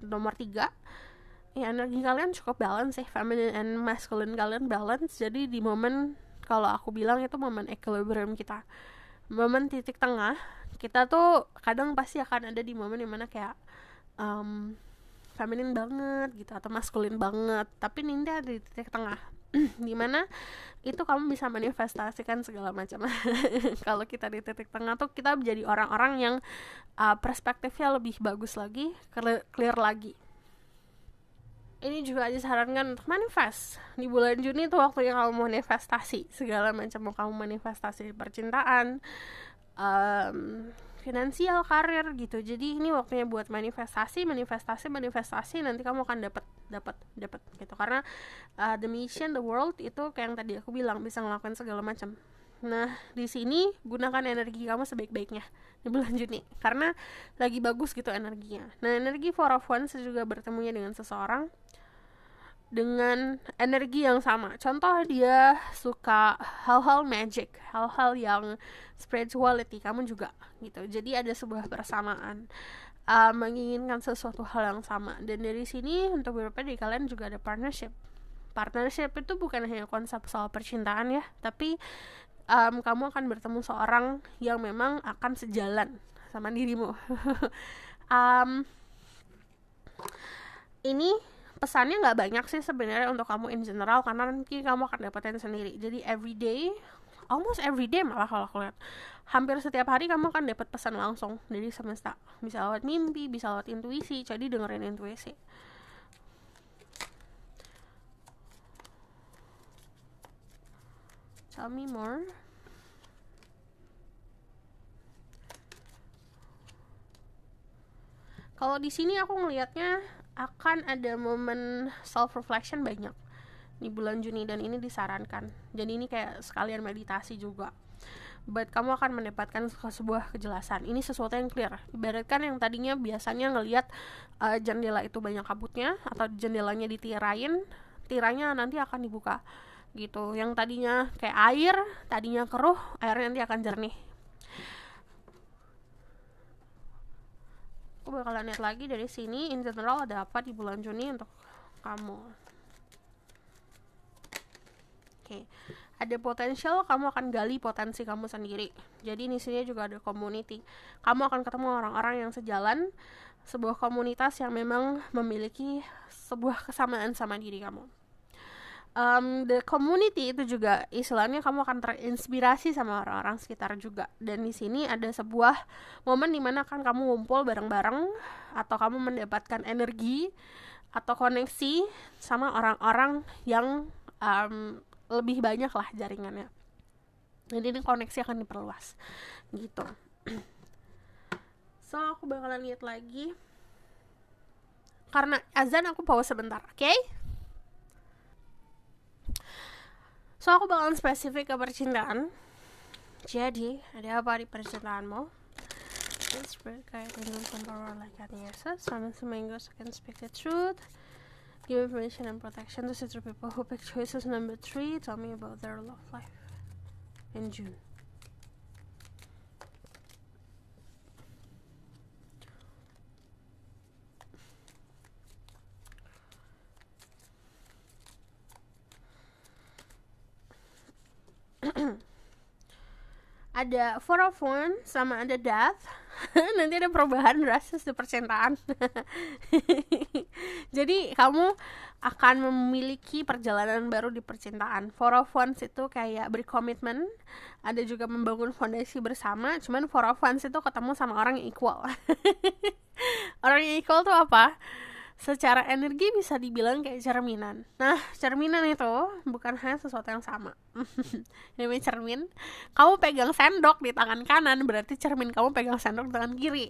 nomor 3, ya energi kalian cukup balance sih, feminine and masculine kalian balance. Jadi di momen, kalau aku bilang itu momen equilibrium kita, momen titik tengah. Kita tuh kadang pasti akan ada di momen dimana kayak feminin banget gitu atau maskulin banget, tapi nanti ada di titik tengah dimana itu kamu bisa manifestasikan segala macam. Kalau kita di titik tengah tuh kita menjadi orang-orang yang perspektifnya lebih bagus lagi, clear lagi. Ini juga disarankan untuk manifest. Di bulan Juni itu waktunya kamu manifestasi segala macam. Mau kamu manifestasi percintaan, finansial, karir gitu. Jadi ini waktunya buat manifestasi. Nanti kamu akan dapat gitu. Karena the mission, the world itu kayak yang tadi aku bilang bisa ngelakuin segala macam. Nah, di sini gunakan energi kamu sebaik-baiknya di bulan Juni karena lagi bagus gitu energinya. Nah, energi Four of Wands juga bertemunya dengan seseorang dengan energi yang sama. Contoh dia suka hal-hal magic, hal-hal yang spirituality, kamu juga gitu. Jadi ada sebuah persamaan, menginginkan sesuatu hal yang sama. Dan dari sini untuk beberapa dari kalian juga ada partnership. Partnership itu bukan hanya konsep soal percintaan ya, tapi kamu akan bertemu seorang yang memang akan sejalan sama dirimu. Ini pesannya nggak banyak sih sebenarnya untuk kamu in general, karena nanti kamu akan dapatin sendiri. Jadi everyday, almost everyday malah kalau aku lihat, hampir setiap hari kamu akan dapat pesan langsung dari semesta. Bisa lewat mimpi, bisa lewat intuisi. Jadi dengerin intuisi. Tell me more. Kalau di sini aku ngelihatnya akan ada momen self reflection banyak di bulan Juni, dan ini disarankan. Jadi ini kayak sekalian meditasi juga. but kamu akan mendapatkan sebuah kejelasan. Ini sesuatu yang clear. Ibaratkan yang tadinya biasanya ngelihat jendela itu banyak kabutnya atau jendelanya ditirain, tiranya nanti akan dibuka gitu. Yang tadinya kayak air, tadinya keruh, airnya nanti akan jernih. Aku bakalan lihat lagi dari sini in general ada apa di bulan Juni untuk kamu. Oke. Ada potensial, kamu akan gali potensi kamu sendiri. Jadi di sini juga ada community. Kamu akan ketemu orang-orang yang sejalan, sebuah komunitas yang memang memiliki sebuah kesamaan sama diri kamu. The community itu juga istilahnya kamu akan terinspirasi sama orang-orang sekitar juga. Dan di sini ada sebuah momen dimana kan kamu ngumpul bareng-bareng atau kamu mendapatkan energi atau koneksi sama orang-orang yang lebih banyak lah jaringannya. Jadi ini koneksi akan diperluas gitu. So aku bakalan lihat lagi. Karena azan aku pause sebentar, oke? So aku bakalan spesifik ke percintaan. Jadi ada apa di percintaanmu? It's kayak dengan temporal like Yesus. Sama seminggu I can speak the truth. Give information and protection to sister people who pick choices number 3. Tell me about their love life in June. Ada Four of Wands sama ada Death. Nanti ada perubahan drastis di percintaan. Jadi kamu akan memiliki perjalanan baru di percintaan. Four of Wands itu kayak berkomitmen, ada juga membangun fondasi bersama. Cuman Four of Wands itu ketemu sama orang yang equal. Orang yang equal tuh apa? Secara energi bisa dibilang kayak cerminan. Nah, cerminan itu bukan hanya sesuatu yang sama. Namanya cermin. Kamu pegang sendok di tangan kanan, berarti cermin kamu pegang sendok di tangan kiri.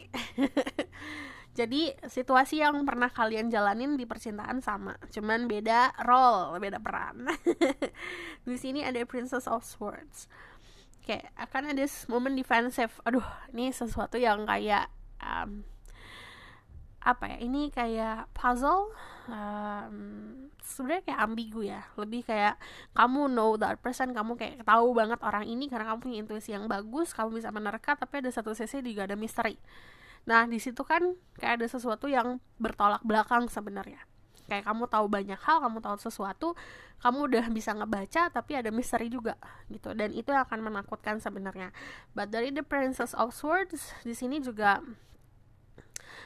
Jadi, situasi yang pernah kalian jalanin di percintaan sama, cuman beda role, beda peran. Di sini ada Princess of Swords. Kayak akan ada momen defensive. Aduh, ini sesuatu yang kayak apa ya, ini kayak puzzle, sebenarnya kayak ambigu ya, lebih kayak kamu know that person, kamu kayak tahu banget orang ini karena kamu punya intuisi yang bagus, kamu bisa menerka, tapi ada satu sisi juga ada misteri. Nah di situ kan kayak ada sesuatu yang bertolak belakang sebenarnya, kayak kamu tahu banyak hal, kamu tahu sesuatu, kamu udah bisa ngebaca, tapi ada misteri juga gitu, dan itu yang akan menakutkan sebenarnya. But dari the Princess of Swords di sini juga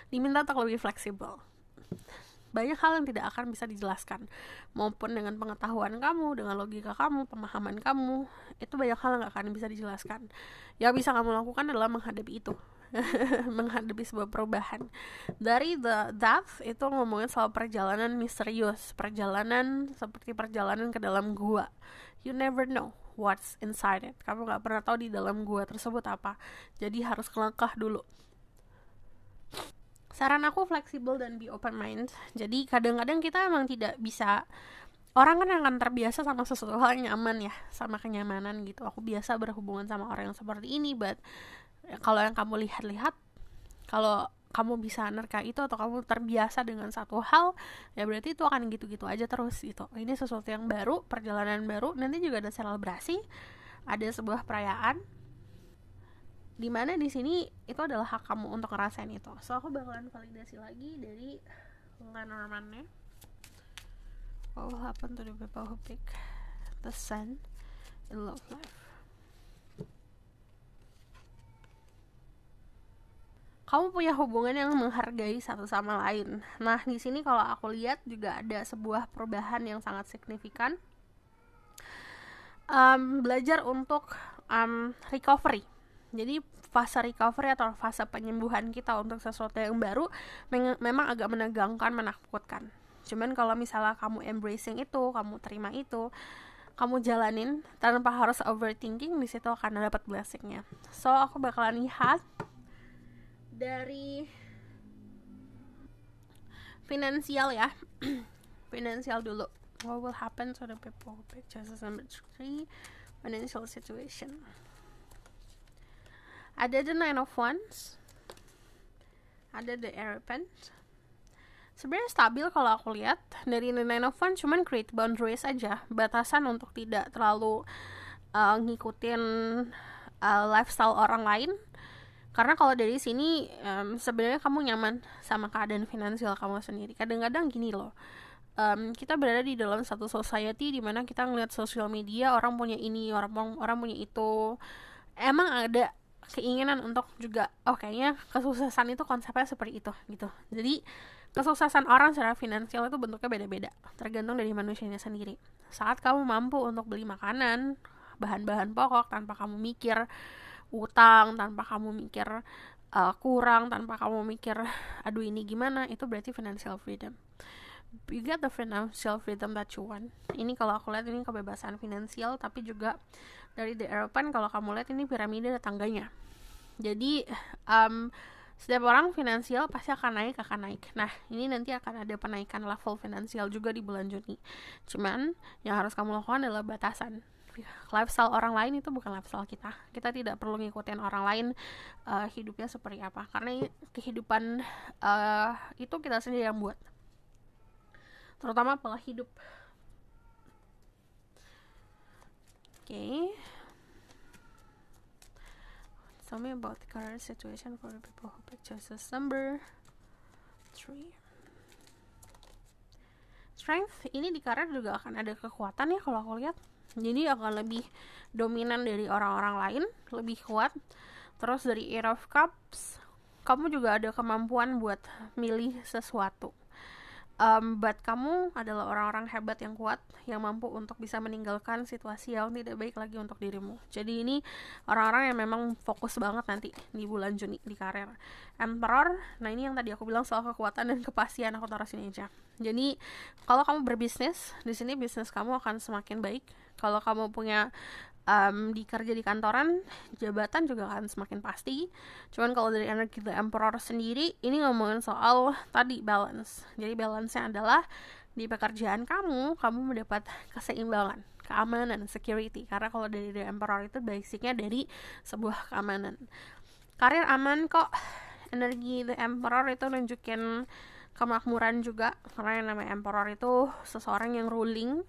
diminta untuk lebih fleksibel. Banyak hal yang tidak akan bisa dijelaskan, maupun dengan pengetahuan kamu, dengan logika kamu, pemahaman kamu, itu banyak hal yang gak akan bisa dijelaskan. Yang bisa kamu lakukan adalah menghadapi itu. Menghadapi sebuah perubahan. Dari The Death itu ngomongin soal perjalanan misterius, perjalanan seperti perjalanan ke dalam gua. You never know what's inside it. Kamu gak pernah tahu di dalam gua tersebut apa. Jadi harus kelangkah dulu. Saran aku fleksibel dan be open mind. Jadi kadang-kadang kita emang tidak bisa, orang kan akan terbiasa sama sesuatu hal yang nyaman ya, sama kenyamanan gitu. Aku biasa berhubungan sama orang yang seperti ini, but kalau yang kamu lihat-lihat, kalau kamu bisa nerka itu atau kamu terbiasa dengan satu hal, ya berarti itu akan gitu-gitu aja terus gitu. Ini sesuatu yang baru, perjalanan baru, nanti juga ada selebrasi, ada sebuah perayaan, dimana di sini itu adalah hak kamu untuk ngerasain itu. So aku bakalan validasi lagi dari Lenormand-nya. What will happen to the people who pick the Sun in love life? Kamu punya hubungan yang menghargai satu sama lain. Nah di sini kalau aku lihat juga ada sebuah perubahan yang sangat signifikan. Belajar untuk recovery. Jadi fase recovery atau fase penyembuhan kita untuk sesuatu yang baru memang agak menegangkan, menakutkan. Cuman kalau misalnya kamu embracing itu, kamu terima itu, kamu jalanin tanpa harus overthinking, di situ akan dapat blessingnya. So aku bakalan lihat dari finansial ya. Finansial dulu. What will happen to the people who pick choices number 3? Financial situation. Ada the Nine of Wands, ada the Hierophant. Sebenarnya stabil kalau aku lihat dari the Nine of Wands, cuman create boundaries aja, batasan untuk tidak terlalu ngikutin lifestyle orang lain. Karena kalau dari sini sebenarnya kamu nyaman sama keadaan finansial kamu sendiri. Kadang-kadang gini loh, kita berada di dalam satu society di mana kita ngeliat sosial media, orang punya ini, orang punya itu. Emang ada keinginan untuk juga, kayaknya kesuksesan itu konsepnya seperti itu gitu. Jadi kesuksesan orang secara finansial itu bentuknya beda-beda, tergantung dari manusianya sendiri. Saat kamu mampu untuk beli makanan, bahan-bahan pokok tanpa kamu mikir utang, tanpa kamu mikir kurang, tanpa kamu mikir aduh ini gimana, itu berarti financial freedom. You get the financial freedom that you want. Ini kalau aku lihat ini kebebasan finansial, tapi juga dari the Hierophant kalau kamu lihat ini piramida tangganya. Jadi setiap orang finansial pasti akan naik. Nah, ini nanti akan ada penaikan level finansial juga di bulan Juni. Cuman yang harus kamu lakukan adalah batasan. Lifestyle orang lain itu bukan lifestyle kita. Kita tidak perlu ngikutin orang lain hidupnya seperti apa, karena kehidupan itu kita sendiri yang buat, terutama pola hidup. Okay. Tell me about the current situation for the people who pick choices number 3. Strength ini di karir juga akan ada kekuatan ya kalau aku lihat. Jadi akan lebih dominan dari orang-orang lain, lebih kuat. Terus dari Eight of Cups, kamu juga ada kemampuan buat milih sesuatu. But kamu adalah orang-orang hebat yang kuat, yang mampu untuk bisa meninggalkan situasi yang tidak baik lagi untuk dirimu. Jadi ini orang-orang yang memang fokus banget nanti di bulan Juni di karir. Emperor, nah ini yang tadi aku bilang soal kekuatan dan kepastian, aku taruh sini aja. Jadi kalau kamu berbisnis, di sini bisnis kamu akan semakin baik. Kalau kamu punya kerja di kantoran, jabatan juga akan semakin pasti. Cuman kalau dari energi The Emperor sendiri, ini ngomongin soal tadi balance. Jadi balance-nya adalah di pekerjaan kamu mendapat keseimbangan, keamanan, security. Karena kalau dari The Emperor itu basicnya dari sebuah keamanan. Karir aman kok. Energi The Emperor itu nunjukin kemakmuran juga, karena yang namanya Emperor itu seseorang yang ruling.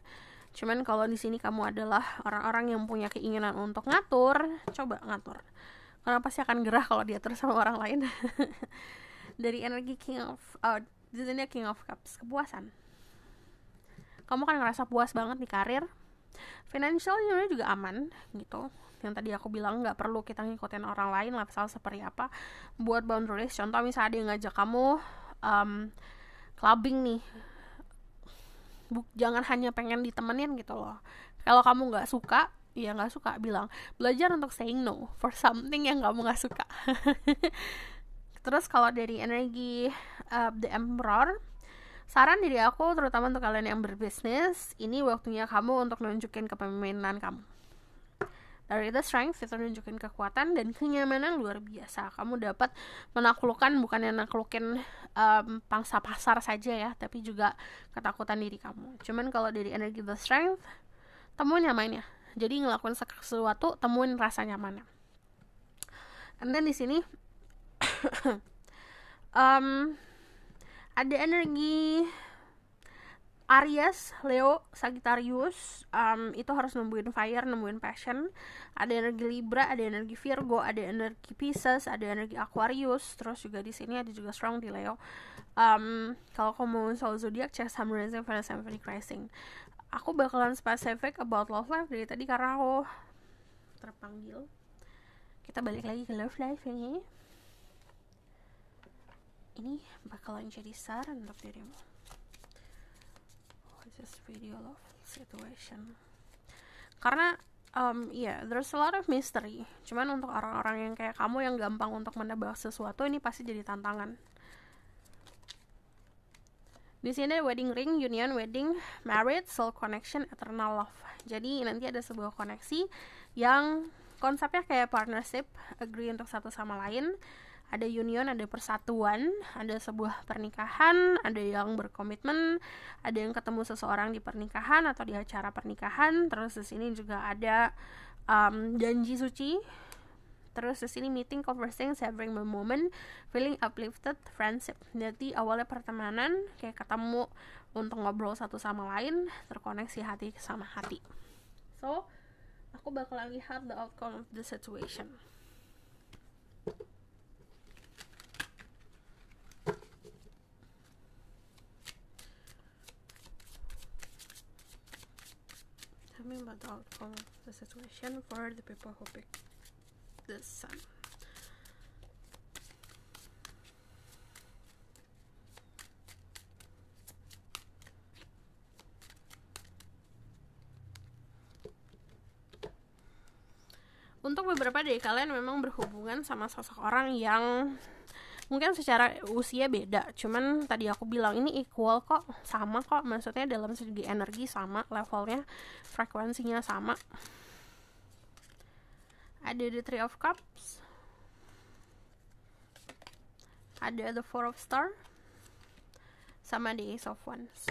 Cuman kalau di sini kamu adalah orang-orang yang punya keinginan untuk ngatur, coba ngatur. Karena pasti akan gerah kalau diatur sama orang lain. Dari energi King of Cups, kepuasan. Kamu kan ngerasa puas banget di karir. Financial juga aman gitu. Yang tadi aku bilang nggak perlu kita ngikutin orang lain lifestyle seperti apa. Buat boundaries, contoh misalnya dia ngajak kamu clubbing nih, jangan hanya pengen ditemenin gitu loh. Kalau kamu nggak suka, ya nggak suka, bilang. Belajar untuk saying no for something yang kamu nggak suka. Terus kalau dari energi The Emperor, saran dari aku terutama untuk kalian yang berbisnis, ini waktunya kamu untuk nunjukin kepemimpinan kamu. Dari The Strength itu nunjukin kekuatan dan kenyamanan luar biasa. Kamu dapat menaklukkan, bukan yang naklukin pangsa pasar saja ya, tapi juga ketakutan diri kamu. Cuman kalau dari energi The Strength, temuin nyamannya. Jadi ngelakuin sesuatu, temuin rasa nyamannya. And then di sini ada energi Aries, Leo, Sagittarius, itu harus nemuin fire, nemuin passion. Ada energi Libra, ada energi Virgo, ada energi Pisces, ada energi Aquarius. Terus juga di sini ada juga strong di Leo. Kalau kamu mau soal zodiak, cek Sun, Rising, Venus, and Phoenix Rising. Aku bakalan specific about love life dari tadi karena aku terpanggil. Kita balik lagi ke love life ini. Ini bakalan jadi saran untuk dirimu. This video love situation. Karena there's a lot of mystery. Cuman untuk orang-orang yang kayak kamu yang gampang untuk menebak sesuatu, ini pasti jadi tantangan. Di sini ada wedding ring, union, wedding, marriage, soul connection, eternal love. Jadi nanti ada sebuah koneksi yang konsepnya kayak partnership, agree untuk satu sama lain. Ada union, ada persatuan, ada sebuah pernikahan, ada yang berkomitmen, ada yang ketemu seseorang di pernikahan atau di acara pernikahan. Terus di sini juga ada janji suci, Terus di sini meeting, conversing, savoring the moment, feeling uplifted, friendship. Jadi awalnya pertemanan, kayak ketemu untuk ngobrol satu sama lain, terkoneksi hati sama hati. So, aku bakal lihat the outcome of the situation. Tell me about the outcome of the situation for the people who pick the sun. Untuk beberapa dari kalian memang berhubungan sama seseorang yang mungkin secara usia beda, cuman tadi aku bilang ini equal kok, sama kok, maksudnya dalam segi energi sama, levelnya, frekuensinya sama. Ada the Three of Cups, ada the Four of Star, sama the Ace of Wands.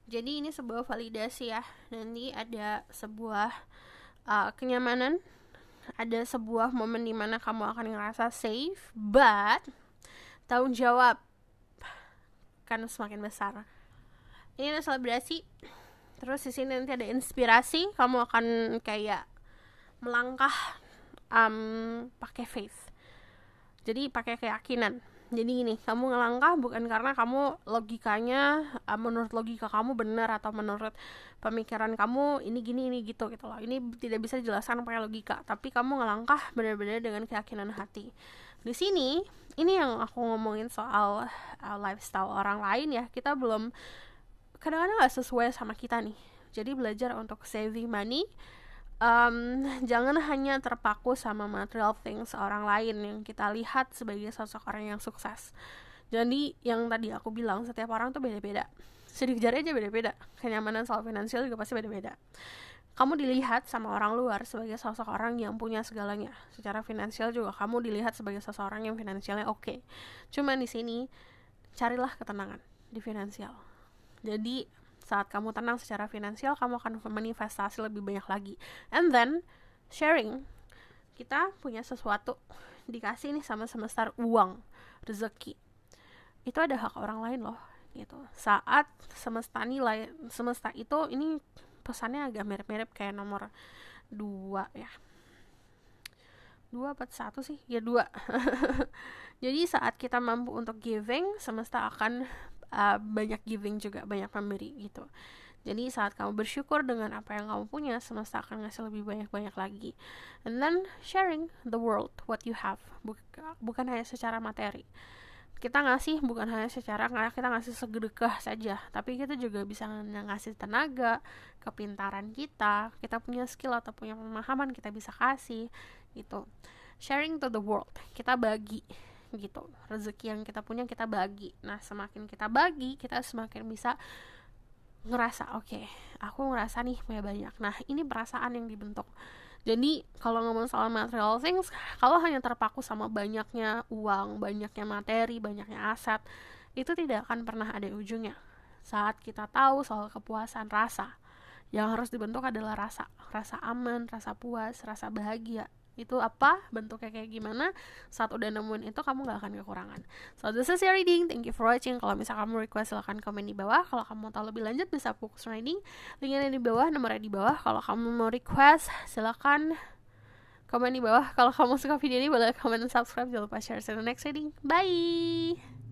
Jadi ini sebuah validasi ya, nanti ada sebuah kenyamanan, ada sebuah momen dimana kamu akan ngerasa safe, but tanggung jawab kan semakin besar. Ini ada selebrasi, terus di sini nanti ada inspirasi, kamu akan kayak melangkah pakai faith, jadi pakai keyakinan. Jadi gini, kamu ngelangkah bukan karena kamu logikanya menurut logika kamu benar atau menurut pemikiran kamu ini gini ini gitu loh. Ini tidak bisa dijelaskan pakai logika, tapi kamu ngelangkah benar-benar dengan keyakinan hati. Di sini ini yang aku ngomongin soal lifestyle orang lain ya, kita belum, kadang-kadang nggak sesuai sama kita nih. Jadi belajar untuk saving money. Jangan hanya terpaku sama material things orang lain yang kita lihat sebagai sosok orang yang sukses. Jadi yang tadi aku bilang, setiap orang tuh beda-beda, sidik jari aja beda-beda, kenyamanan soal finansial juga pasti beda-beda. Kamu dilihat sama orang luar sebagai sosok orang yang punya segalanya. Secara finansial juga kamu dilihat sebagai seseorang yang finansialnya oke. Cuman di sini carilah ketenangan di finansial. Jadi saat kamu tenang secara finansial, kamu akan manifestasi lebih banyak lagi. And then sharing, kita punya sesuatu dikasih nih sama semesta, uang, rezeki, itu ada hak orang lain loh gitu. Saat semesta itu, ini pesannya agak mirip-mirip kayak nomor 2 ya, 2 apa 1 sih? Ya 2. Jadi saat kita mampu untuk giving, semesta akan banyak giving juga, banyak memberi gitu. Jadi saat kamu bersyukur dengan apa yang kamu punya, semesta akan ngasih lebih banyak-banyak lagi. And then sharing the world, what you have, bukan hanya secara materi. Kita ngasih bukan hanya secara kita ngasih sedekah saja, tapi kita juga bisa ngasih tenaga, kepintaran kita punya skill atau punya pemahaman, kita bisa kasih gitu. Sharing to the world, kita bagi gitu, rezeki yang kita punya kita bagi. Nah semakin kita bagi, kita semakin bisa ngerasa oke, aku ngerasa nih punya banyak. Nah ini perasaan yang dibentuk. Jadi kalau ngomong soal material things, kalau hanya terpaku sama banyaknya uang, banyaknya materi, banyaknya aset, itu tidak akan pernah ada ujungnya. Saat kita tahu soal kepuasan rasa, yang harus dibentuk adalah rasa aman, rasa puas, rasa bahagia. Itu apa, bentuknya kayak gimana, saat udah nemuin itu kamu gak akan kekurangan. So this is your reading, thank you for watching. Kalau misalkan kamu request silahkan komen di bawah. Kalau kamu mau tahu lebih lanjut bisa fokus reading, linknya di bawah, nomornya di bawah. Kalau kamu mau request silahkan komen di bawah. Kalau kamu suka video ini boleh komen dan subscribe, jangan lupa share. See you in the next reading, bye.